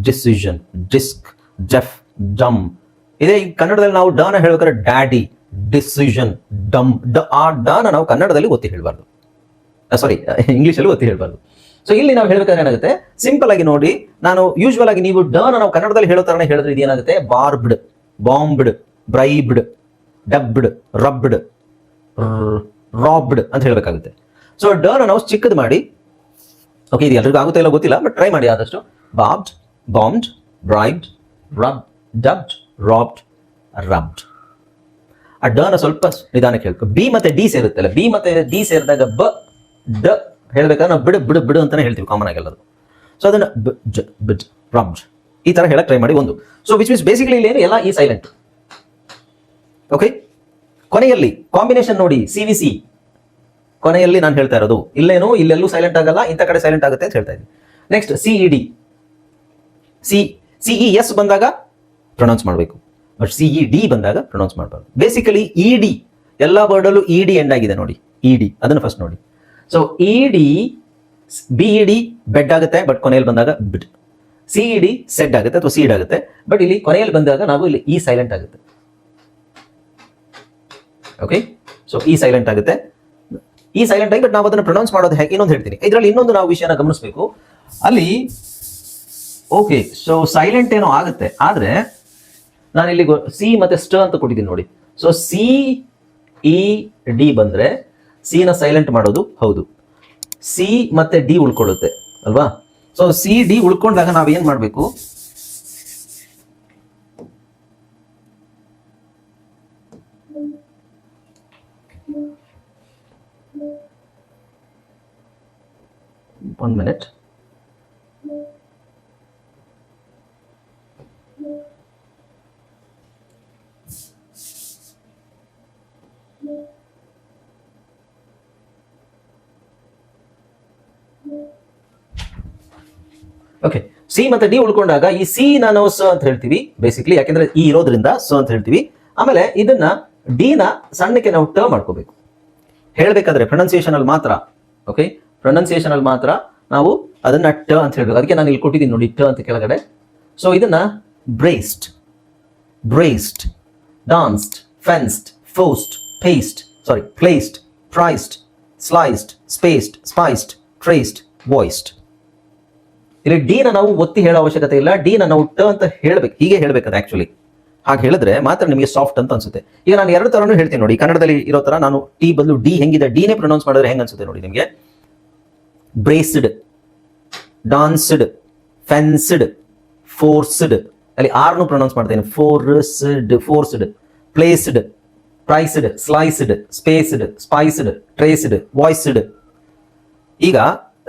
decision, disc, Jeff, dumb. ಇದೇ ಕನ್ನಡದಲ್ಲಿ ನಾವು ಡನ ಹೇಳ್ಬೇಕಾದ್ರೆ ಡ್ಯಾಡಿ, ಡಿಸಿಷನ್, ಡಮ್. ಆ ಡನ ನಾವು ಕನ್ನಡದಲ್ಲಿ ಒತ್ತಿ ಹೇಳ್ಬಾರ್ದು, ಸಾರಿ ಇಂಗ್ಲೀಷಲ್ಲಿ ಒತ್ತಿ ಹೇಳ್ಬಾರ್ದು. ಸೊ ಇಲ್ಲಿ ನಾವು ಹೇಳ್ಬೇಕಾದ್ರೆ ಏನಾಗುತ್ತೆ, ಸಿಂಪಲ್ ಆಗಿ ನೋಡಿ, ನಾನು ಯೂಶುವಲ್ ಆಗಿ ನೀವು ಡನ ನಾವು ಕನ್ನಡದಲ್ಲಿ ಹೇಳೋ ತರನೇ ಹೇಳಿದ್ರೆ ಇದೇನಾಗುತ್ತೆ, ಬಾರ್ಬ್ಡ್, ಬಾಂಬ್ಡ್, ಬ್ರೈಬ್ಡ್, ಡಬ್ಡ್, ರಬ್ಡ್, ರಾಬ್ಡ್ ಅಂತ ಹೇಳ್ಬೇಕಾಗುತ್ತೆ. ಸೊ ಡನ ನಾವು ಚಿಕ್ಕದು ಮಾಡಿ, ಓಕೆ ಇದು ಎಲ್ರಿಗೂ ಆಗುತ್ತೆ ಇಲ್ಲ ಗೊತ್ತಿಲ್ಲ, ಬಟ್ ಟ್ರೈ ಮಾಡಿ ಆದಷ್ಟು. ಬಾಬ್ಡ್, ಬಾಂಬ್ಡ್, ಬ್ರೈಬ್ಡ್, ರಬ್, ಡಬ್ಡ್, ರಾಬ್ಡ್, ರಬ್ಡ್. ಆ ಡನ ಸ್ವಲ್ಪ ನಿಧಾನಕ್ಕೆ ಹೇಳ್ಕೊ. ಬಿ ಮತ್ತೆ ಡಿ ಸೇರುತ್ತಲ್ಲ, ಬಿ ಮತ್ತೆ ಡಿ ಸೇರಿದಾಗ ಬ ಡ ಹೇಳ್ಬೇಕಾದ್ರೆ ನಾವು ಬಿಡು ಅಂತಾನೆ ಹೇಳ್ತೀವಿ ಕಾಮನ್ ಆಗಿ ಎಲ್ಲರೂ. ಸೊ ಅದನ್ನ ಬಿಡ್, ರಬ್ಡ್ ಈ ತರ ಹೇಳಕ್ ಟ್ರೈ ಮಾಡಿ ಒಂದು. ಸೊ ವಿಚ್ ಮೀನ್ಸ್ ಬೇಸಿಕಲಿ ಇಲ್ಲಿ ಏನು ಎಲ್ಲ ಈ ಸೈಲೆಂಟ್. ಓಕೆ, ಕೊನೆಯಲ್ಲಿ ಕಾಂಬಿನೇಷನ್ ನೋಡಿ, CVC ಕೊನೆಯಲ್ಲಿ ನಾನು ಹೇಳ್ತಾ ಇರೋದು. ಇಲ್ಲೇನು ಇಲ್ಲೆಲ್ಲೂ ಸೈಲೆಂಟ್ ಆಗಲ್ಲ, ಇಂಥ ಕಡೆ ಸೈಲೆಂಟ್ ಆಗುತ್ತೆ ಅಂತ ಹೇಳ್ತಾ ಇದ್ದೀನಿ. ನೆಕ್ಸ್ಟ್ CED, CES ಬಂದಾಗ ಪ್ರೊನೌನ್ಸ್ ಮಾಡಬೇಕು, ಬಟ್ CED ಬಂದಾಗ ಪ್ರೊನೌನ್ಸ್ ಮಾಡಬಾರ್ದು. ಬೇಸಿಕಲಿ ED ಎಲ್ಲ ವರ್ಡಲ್ಲೂ ED ಎಂಡ್ ಆಗಿದೆ ನೋಡಿ, ED ಅದನ್ನು ಫಸ್ಟ್ ನೋಡಿ. ಸೊ ED, BED ಬೆಡ್ ಆಗುತ್ತೆ, ಬಟ್ ಕೊನೆಯಲ್ಲಿ ಬಂದಾಗ ಬಿಡ್. CED ಸೆಡ್ ಆಗುತ್ತೆ ಅಥವಾ ಸೀಡ್ ಆಗುತ್ತೆ, ಬಟ್ ಇಲ್ಲಿ ಕೊನೆಯಲ್ಲಿ ಬಂದಾಗ ನಾವು ಇಲ್ಲಿ ಈ ಸೈಲೆಂಟ್ ಆಗುತ್ತೆ. ಓಕೆ, ಸೊ ಈ ಸೈಲೆಂಟ್ ಆಗುತ್ತೆ, ಈ ಸೈಲೆಂಟ್ ಆಗಿ, ಬಟ್ ನಾವು ಅದನ್ನು ಪ್ರೊನೌನ್ಸ್ ಮಾಡೋದು ಹೇಗೆ ಇನ್ನೊಂದು ಹೇಳ್ತೀನಿ. ಇದರಲ್ಲಿ ಇನ್ನೊಂದು ನಾವು ವಿಷಯನ ಗಮನಿಸಬೇಕು ಅಲ್ಲಿ. ಓಕೆ, ಸೊ ಸೈಲೆಂಟ್ ಏನೋ ಆಗುತ್ತೆ, ಆದ್ರೆ ನಾನು ಇಲ್ಲಿ ಸಿ ಮತ್ತೆ ಸ್ಟ್ ಅಂತ ಕೊಟ್ಟಿದ್ದೀನಿ ನೋಡಿ. ಸೊ CED ಬಂದ್ರೆ ಸಿ ನ ಸೈಲೆಂಟ್ ಮಾಡೋದು ಹೌದು, ಸಿ ಮತ್ತೆ ಡಿ ಉಳ್ಕೊಳ್ಳುತ್ತೆ ಅಲ್ವಾ. ಸೊ CD ಉಳ್ಕೊಂಡಾಗ ನಾವ್ ಏನ್ ಮಾಡ್ಬೇಕು, one minute. ಓಕೆ, ಸಿ ಮತ್ತೆ ಡಿ ಉಳ್ಕೊಂಡಾಗ ಈ ಸಿ ನಾವು ಸ ಅಂತ ಹೇಳ್ತೀವಿ ಬೇಸಿಕ್ಲಿ, ಯಾಕೆಂದ್ರೆ ಈ ಇರೋದ್ರಿಂದ ಸ ಅಂತ ಹೇಳ್ತೀವಿ. ಆಮೇಲೆ ಇದನ್ನ ಡಿ ನ ಸಣ್ಣಕ್ಕೆ ನಾವು ಟ ಮಾಡ್ಕೋಬೇಕು ಹೇಳ್ಬೇಕಾದ್ರೆ, ಪ್ರೊನೌನ್ಸಿಯೇಷನ್ ಅಲ್ಲಿ ಮಾತ್ರ. ಓಕೆ, ಪ್ರೊನೌನ್ಸಿಯೇಷನ್ ಅಲ್ಲಿ ಮಾತ್ರ ನಾವು ಅದನ್ನ ಟ ಅಂತ ಹೇಳ್ಬೇಕು. ಅದಕ್ಕೆ ನಾನು ಇಲ್ಲಿ ಕೊಟ್ಟಿದ್ದೀನಿ ನೋಡಿ ಟ ಅಂತ ಕೆಳಗಡೆ. ಸೊ ಇದನ್ನ braced, braced, danced, fenced, forced, placed, priced, sliced, spaced, spiced, traced, voiced. ಇಲ್ಲಿ ಡಿ ನ ನಾವು ಒತ್ತಿ ಹೇಳೋ ಅವಶ್ಯಕತೆ ಇಲ್ಲ, ಡಿ ನ ನಾವು ಟ ಅಂತ ಹೇಳ್ಬೇಕು, ಹೀಗೆ ಹೇಳ್ಬೇಕಾದ್ರೆ ಆಕ್ಚುಲಿ. ಹಾಗೆ ಹೇಳಿದ್ರೆ ಮಾತ್ರ ನಿಮಗೆ ಸಾಫ್ಟ್ ಅಂತ ಅನ್ಸುತ್ತೆ. ಈಗ ನಾನು ಎರಡು ತರನು ಹೇಳ್ತೀನಿ ನೋಡಿ, ಕನ್ನಡದಲ್ಲಿ ಇರೋ ತರ ನಾನು ಟಿ ಬದಲು ಡಿ ಹೆಂಗಿದೆ, ಡಿನೇ ಪ್ರೊನೌನ್ಸ್ ಮಾಡಿದ್ರೆ ಹೆಂಗ್ ಅನ್ಸುತ್ತೆ ನೋಡಿ ನಿಮಗೆ. ಬ್ರೇಸ್ಡ್, ಡಾನ್ಸ್ಡ್, ಫೆನ್ಸ್ಡ್, ಫೋರ್ಸ್ಡ್, ಅಲ್ಲಿ ಆರ್ನು ಪ್ರೊನೌನ್ಸ್ ಮಾಡ್ತೇನೆ, forced, placed, priced, sliced, spaced, spiced, traced, voiced. ಈಗ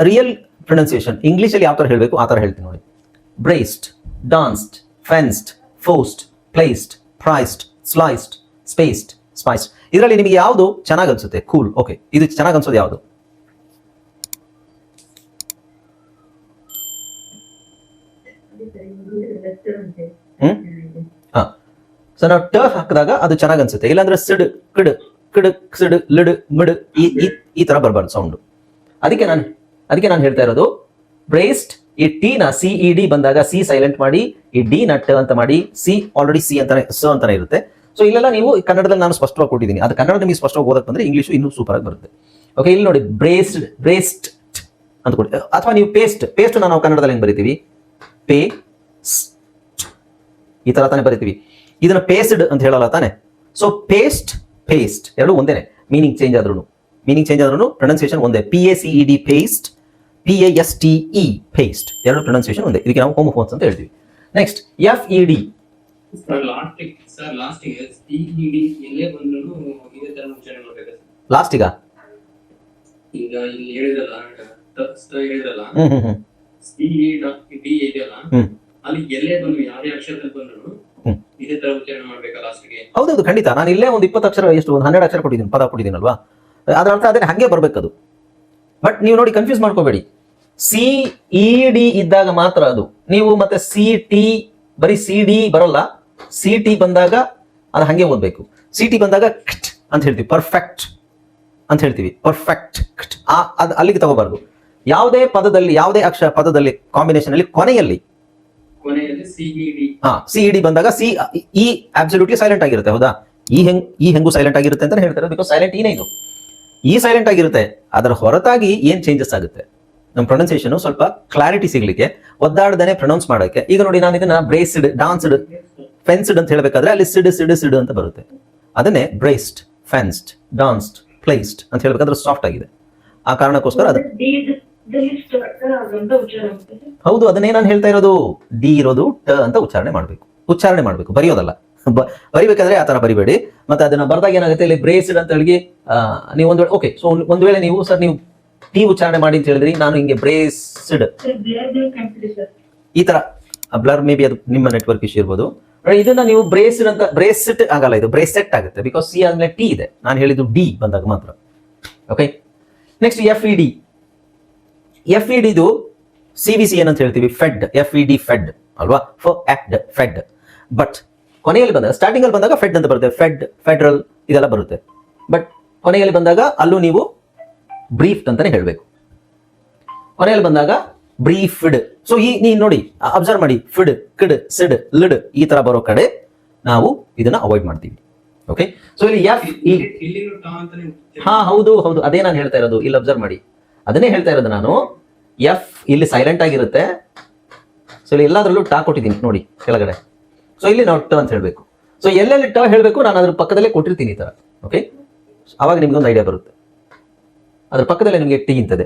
ರಿಯಲ್ ಪ್ರೊನೌನ್ಸಿಯೇಷನ್ ಇಂಗ್ಲಿಷ್ ಅಲ್ಲಿ ಯಾವ ತರ ಹೇಳಬೇಕು ಆ ತರ ಹೇಳ್ತೀನಿ ನೋಡಿ. Braced, danced, fenced, forced, placed, priced, sliced, spaced, spiced. ಇದರಲ್ಲಿ ನಿಮಗೆ ಯಾವುದು ಚೆನ್ನಾಗಿ ಅನ್ಸುತ್ತೆ? ಕೂಲ್, ಓಕೆ, ಇದು ಚೆನ್ನಾಗಿ ಅನ್ಸೋದು ಯಾವುದು? ಸೊ ನಾವು ಟ ಹಾಕಿದಾಗ ಅದು ಚೆನ್ನಾಗಿ ಅನ್ಸುತ್ತೆ. ಇಲ್ಲಾಂದ್ರೆ said, kid, kid, said, lid, mid ಈ ತರ ಬರಬಾರ್ದು ಸೌಂಡ್. ಅದಕ್ಕೆ ನಾನು ಹೇಳ್ತಾ ಇರೋದು ಬ್ರೇಸ್ಡ್, ಈ ಟಿ ನ CED ಬಂದಾಗ ಸಿ ಸೈಲೆಂಟ್ ಮಾಡಿ, ಈ ಡಿ ನ ಟ ಅಂತ ಮಾಡಿ, ಸಿ ಆಲ್ರೆಡಿ ಸಿ ಅಂತಾನೆ ಸ ಅಂತಾನೆ ಇರುತ್ತೆ. ಸೊ ಇಲ್ಲೆಲ್ಲ ನೀವು ಕನ್ನಡದಲ್ಲಿ ನಾನು ಸ್ಪಷ್ಟವಾಗಿ ಕೊಟ್ಟಿದ್ದೀನಿ, ಅದು ಕನ್ನಡ ನಿಮಗೆ ಸ್ಪಷ್ಟವಾಗಿ ಓದಕ್ ಬಂದ್ರೆ ಇಂಗ್ಲಿಷ್ ಇನ್ನೂ ಸೂಪರ್ ಆಗಿ ಬರುತ್ತೆ. ಓಕೆ, ಇಲ್ಲಿ ನೋಡಿ ಬ್ರೇಸ್ಡ್ ಅಂತ ಕೊಡಿ, ಅಥವಾ ನೀವು ಪೇಸ್ಟ್ ನಾವು ಕನ್ನಡದಲ್ಲಿ ಹೆಂಗ್ ಬರಿತೀವಿ, ಈ ತರ ತಾನೇ ಬರಿತೀವಿ. ಇದನ್ನ ಪೇಸ್ಡ್ ಅಂತ ಹೇಳಲ್ಲ ತಾನೆ. ಸೊ ಪೇಸ್ಟ್ ಎರಡು ಒಂದೇನೆ, ಮೀನಿಂಗ್ ಚೇಂಜ್ ಆದ್ರೂ ಪ್ರೊನೌನ್ಸಿಯೇಷನ್ ಒಂದೇ. PACED ಪೇಸ್ಟ್, PASTE ಪೇಸ್ಟ್, ಎರಡು ಪ್ರೊನೌನ್ಸಿಯೇಷನ್ ಒಂದೇ. ಇದಕ್ಕೆ ನಾವು ಹೋಮೋಫೋನ್ಸ್ ಅಂತ ಹೇಳ್ತೀವಿ. Next FED. ಲಾಸ್ಟಿಗ ಈಗ ಇಲ್ಲಿ ಹೇಳಿದ್ರಲ್ಲ ಅಲ್ಲಿ ಎಲ್ಲೇ ಬಂದ್ರು ಯಾವ್ದೇ ಅಕ್ಷರದಲ್ಲಿ ಬಂದ್ರು ಇದೇ ತರ ಉಚ್ಚಾರಣೆ ಮಾಡ್ಬೇಕಾ ಲಾಸ್ಟ್ಗೆ? ಹೌದೌದು, ಖಂಡಿತ. ನಾನು ಇಲ್ಲೇ ಒಂದು 20 ಅಕ್ಷರ, ಎಷ್ಟು ಒಂದು 12 ಅಕ್ಷರ ಕೊಟ್ಟಿದ್ದೀನಿ, ಪದ ಕೊಟ್ಟಿದ್ದೀನಲ್ವಾ, ಅದರ ಅರ್ಥ ಅದೇ ಹಾಗೆ ಬರ್ಬೇಕದು. ಬಟ್ ನೀವು ನೋಡಿ, ಕನ್ಫ್ಯೂಸ್ ಮಾಡ್ಕೋಬೇಡಿ. ಸಿ ಇ ಡಿ ಇದ್ದಾಗ ಮಾತ್ರ ಅದು. ನೀವು ಮತ್ತೆ ಸಿ ಟಿ, ಬರೀ ಸಿ ಡಿ ಬರಲ್ಲ. ಸಿ ಟಿ ಬಂದಾಗ ಅದು ಹಾಗೆ ಓದ್ಬೇಕು. ಸಿ ಟಿ ಬಂದಾಗ ಕ್ಟ್ ಅಂತ ಹೇಳ್ತೀವಿ, ಪರ್ಫೆಕ್ಟ್ ಅಂತ ಹೇಳ್ತೀವಿ, ಪರ್ಫೆಕ್ಟ್. ಅದು ಅಲ್ಲಿಗೆ ತಗೋಬಾರ್ದು. ಯಾವುದೇ ಪದದಲ್ಲಿ, ಯಾವುದೇ ಅಕ್ಷರ ಪದದಲ್ಲಿ ಕಾಂಬಿನೇಷನ್ ಅಲ್ಲಿ ಕೊನೆಯಲ್ಲಿ ಸಿಇಡಿ ಸಿಇಡಿ ಬಂದಾಗ ಸಿ ಇ ಅಬ್ಸಲ್ಯೂಟ್ಲಿ ಸೈಲೆಂಟ್ ಆಗಿರುತ್ತೆ. ಹೌದಾ? ಈ ಹೆಂಗು ಸೈಲೆಂಟ್ ಆಗಿರುತ್ತೆ ಅಂತ ಹೇಳ್ತಾರೆ, ಬಿಕಾಸ್ ಸೈಲೆಂಟ್ ಈನೇ ಇದು. ಈ ಸೈಲೆಂಟ್ ಆಗಿರುತ್ತೆ. ಅದರ ಹೊರತಾಗಿ ಏನ್ ಚೇಂಜಸ್ ಆಗುತ್ತೆ, ನಮ್ಮ ಪ್ರೊನೌನ್ಸಿಯೇಷನ್ ಸ್ವಲ್ಪ ಕ್ಲಾರಿಟಿ ಸಿಗ್ಲಿಕ್ಕೆ, ಒದ್ದಾಡದೇನೆ ಪ್ರೊನೌನ್ಸ್ ಮಾಡೋಕೆ. ಈಗ ನೋಡಿ, ನಾನು ಇದನ್ನ ಬ್ರೇಸ್ಡ್, ಡಾನ್ಸ್ಡ್, ಫೆನ್ಸ್ಡ್ ಅಂತ ಹೇಳ್ಬೇಕಾದ್ರೆ ಅಲ್ಲಿ ಸಿಡ್ ಅಂತ ಬರುತ್ತೆ. ಅದನ್ನೇ ಬ್ರೇಸ್ಡ್, ಫೆನ್ಸ್ಡ್, ಡಾನ್ಸ್ಡ್, ಪ್ಲೇಸ್ಡ್ ಅಂತ ಹೇಳ್ಬೇಕಾದ್ರೆ ಸಾಫ್ಟ್ ಆಗಿದೆ. ಆ ಕಾರಣಕ್ಕೋಸ್ಕರ ಅದು ಹೌದು, ಅದನ್ನೇ ನಾನು ಹೇಳ್ತಾ ಇರೋದು. ಡಿ ಇರೋದು ಟ ಅಂತ ಉಚ್ಚಾರಣೆ ಮಾಡಬೇಕು, ಬರೆಯೋದಲ್ಲ. ಬರಿಬೇಕಾದ್ರೆ ಆ ತರ ಬರಿಬೇಡಿ. ಮತ್ತೆ ಅದನ್ನ ಬರ್ದಾಗ ಏನಾಗುತ್ತೆ, ಇಲ್ಲಿ ಬ್ರೇಸ್ಡ್ ಅಂತ ಹೇಳಿ ನೀವು ಒಂದು ಓಕೆ. ಸೊ ಒಂದ್ ವೇಳೆ ನೀವು ಸರ್ ನೀವು ಟಿ ಉಚ್ಚಾರಣೆ ಮಾಡಿ ಅಂತ ಹೇಳಿದ್ರಿ, ನಾನು ಹಿಂಗೆ ಬ್ರೇಸ್ಡ್ ಈ ತರ ಬ್ಲರ್, ಮೇ ಬಿ ಅದು ನಿಮ್ಮ ನೆಟ್ವರ್ಕ್ ಇಶ್ಯೂ ಇರ್ಬೋದು. ಇದನ್ನ ನೀವು ಬ್ರೇಸ್ಡ್ ಅಂತ, ಬ್ರೇಸ್ಡ್ ಆಗಲ್ಲ, ಇದು ಬ್ರೇಸೆಟ್ ಆಗುತ್ತೆ. ಬಿಕಾಸ್ ಸಿ ಆದ್ಮೇಲೆ ಟಿ ಇದೆ. ನಾನು ಹೇಳಿದ್ದು ಡಿ ಬಂದಾಗ ಮಾತ್ರ. Okay, next F E D. F E ಡಿದು ಸಿ ವಿ ಸಿ ಏನಂತ ಹೇಳ್ತೀವಿ, fed. F E D fed ಅಲ್ವಾ, ಫೆಡ್. ಬಟ್ ಕೊನೆಯಲ್ಲಿ ಬಂದಾಗ, ಸ್ಟಾರ್ಟಿಂಗ್ ಅಲ್ಲಿ ಬಂದಾಗ ಫೆಡ್ ಅಂತ ಬರುತ್ತೆ, ಫೆಡ್, ಫೆಡರಲ್ ಇದೆಲ್ಲ ಬರುತ್ತೆ. ಬಟ್ ಕೊನೆಯಲ್ಲಿ ಬಂದಾಗ ಅಲ್ಲೂ ನೀವು ಬ್ರೀಫ್ಡ್ ಅಂತಾನೆ ಹೇಳ್ಬೇಕು. ಕೊನೆಯಲ್ಲಿ ಬಂದಾಗ ಬ್ರೀಫ್ಡ್. ಸೊ ನೀನ್ ನೋಡಿ, ಅಬ್ಸರ್ವ್ ಮಾಡಿ, ಫಿಡ್, ಕಿಡ್, ಸಿಡ್, ಲಿಡ್ ಈ ತರ ಬರೋ ಕಡೆ ನಾವು ಇದನ್ನ ಅವಾಯ್ಡ್ ಮಾಡ್ತೀವಿ. ಓಕೆ, ಸೊ ಇಲ್ಲಿ ಎಫ್ ಇ, ಹಾ ಹೌದು, ಅದೇ ನಾನು ಹೇಳ್ತಾ ಇರೋದು. ಇಲ್ಲಿ ಅಬ್ಸರ್ವ್ ಮಾಡಿ, ಅದನ್ನೇ ಹೇಳ್ತಾ ಇರೋದು ನಾನು. ಎಫ್ ಇಲ್ಲಿ ಸೈಲೆಂಟ್ ಆಗಿರುತ್ತೆ. ಸೊ ಇಲ್ಲಿ ಎಲ್ಲಾದ್ರಲ್ಲೂ ಟಾ ಕೊಟ್ಟಿದ್ದೀನಿ ನೋಡಿ ಕೆಳಗಡೆ. ಸೊ ಇಲ್ಲಿ ನಾವು ಟ ಅಂತ ಹೇಳ್ಬೇಕು. ಸೊ ಎಲ್ಲೆಲ್ಲಿ ಟ ಹೇಳ್ಬೇಕು ನಾನು ಅದ್ರ ಪಕ್ಕದಲ್ಲೇ ಕೊಟ್ಟಿರ್ತೀನಿ ಈ ತರ. ಓಕೆ, ಅವಾಗ ನಿಮ್ಗೆ ಒಂದು ಐಡಿಯಾ ಬರುತ್ತೆ. ಅದ್ರ ಪಕ್ಕದಲ್ಲೇ ನಿಮಗೆ ಟಿ ಇಂತದೆ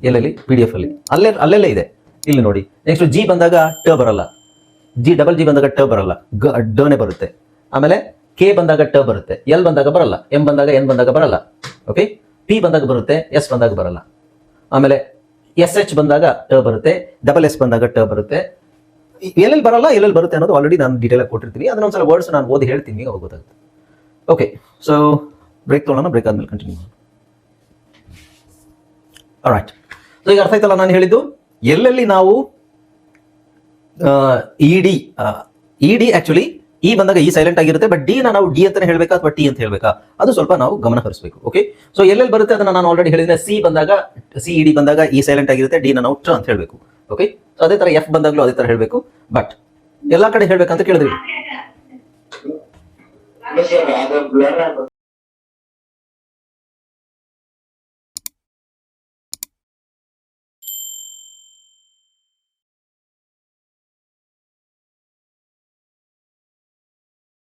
ಎಲ್ಲೆಲ್ಲಿ PDF ಅಲ್ಲಿ, ಅಲ್ಲೆಲ್ಲ ಇದೆ. ಇಲ್ಲಿ ನೋಡಿ, ನೆಕ್ಸ್ಟ್ ಜಿ ಬಂದಾಗ ಟ ಬರಲ್ಲ, ಡಬಲ್ ಜಿ ಬಂದಾಗ ಟ ಬರಲ್ಲ, ಡನೇ ಬರುತ್ತೆ. ಆಮೇಲೆ ಕೆ ಬಂದಾಗ ಟ ಬರುತ್ತೆ, ಎಲ್ ಬಂದಾಗ ಬರಲ್ಲ, ಎಂ ಬಂದಾಗ ಎನ್ ಬಂದಾಗ ಬರಲ್ಲ. ಓಕೆ, ಪಿ ಬಂದಾಗ ಬರುತ್ತೆ, ಎಸ್ ಬಂದಾಗ ಬರಲ್ಲ. ಆಮೇಲೆ ಎಸ್ ಎಚ್ ಬಂದಾಗ ಟ ಬರುತ್ತೆ, ಡಬಲ್ ಎಸ್ ಬಂದಾಗ ಟ ಬರುತ್ತೆ. ಎಲ್ಲೆಲ್ಲಿ ಬರಲ್ಲ, ಎಲ್ಲೆಲ್ಲಿ ಬರುತ್ತೆ ಅನ್ನೋದು ಆಲ್ರೆಡಿ ನಾನು ಡೀಟೇಲ್ ಆಗಿ ಕೊಟ್ಟಿರ್ತೀನಿ. ಅದನ್ನ ಒಂದ್ಸಲ ವರ್ಡ್ಸ್ ನಾನು ಓದಿ ಹೇಳ್ತೀನಿ, ಅವಾಗ ಗೊತ್ತಾಗುತ್ತೆ. ಓಕೆ, ಸೊ ಬ್ರೇಕ್ ತೊಗೊಳ್ಳೋಣ. ಬ್ರೇಕ್ ಆದ್ಮೇಲೆ ಕಂಟಿನ್ಯೂ. ರೈಟ್, ಸೊ ಈಗ ಅರ್ಥ ಆಯ್ತಲ್ಲ ನಾನು ಹೇಳಿದ್ದು. ಎಲ್ಲೆಲ್ಲಿ ನಾವು ಇಡಿ ಆಕ್ಚುಲಿ ಇ ಬಂದಾಗ ಇ ಸೈಲೆಂಟ್ ಆಗಿರುತ್ತೆ. ಬಟ್ ಡಿ ನಾವು ಡಿ ಅಂತಾನೆ ಹೇಳ್ಬೇಕಾ ಅಥವಾ ಟಿ ಅಂತ ಹೇಳ್ಬೇಕಾ, ಅದು ಸ್ವಲ್ಪ ನಾವು ಗಮನ ಹರಿಸಬೇಕು. ಓಕೆ, ಸೊ ಎಲ್ಲೆಲ್ಲಿ ಬರುತ್ತೆ ಅದನ್ನ ನಾನು ಆಲ್ರೆಡಿ ಹೇಳಿದ್ರೆ, ಸಿ ಬಂದಾಗ, ಸಿಇಡಿ ಬಂದಾಗ ಇ ಸೈಲೆಂಟ್ ಆಗಿರುತ್ತೆ, ಡಿ ನಾವು ಟ ಅಂತ ಹೇಳ್ಬೇಕು. ಓಕೆ, ಸೊ ಅದೇ ತರ ಎಫ್ ಬಂದಾಗ್ಲೂ ಅದೇ ತರ ಹೇಳ್ಬೇಕು. ಬಟ್ ಎಲ್ಲಾ ಕಡೆ ಹೇಳ್ಬೇಕಂತ ಕೇಳಿದ್ರಿ.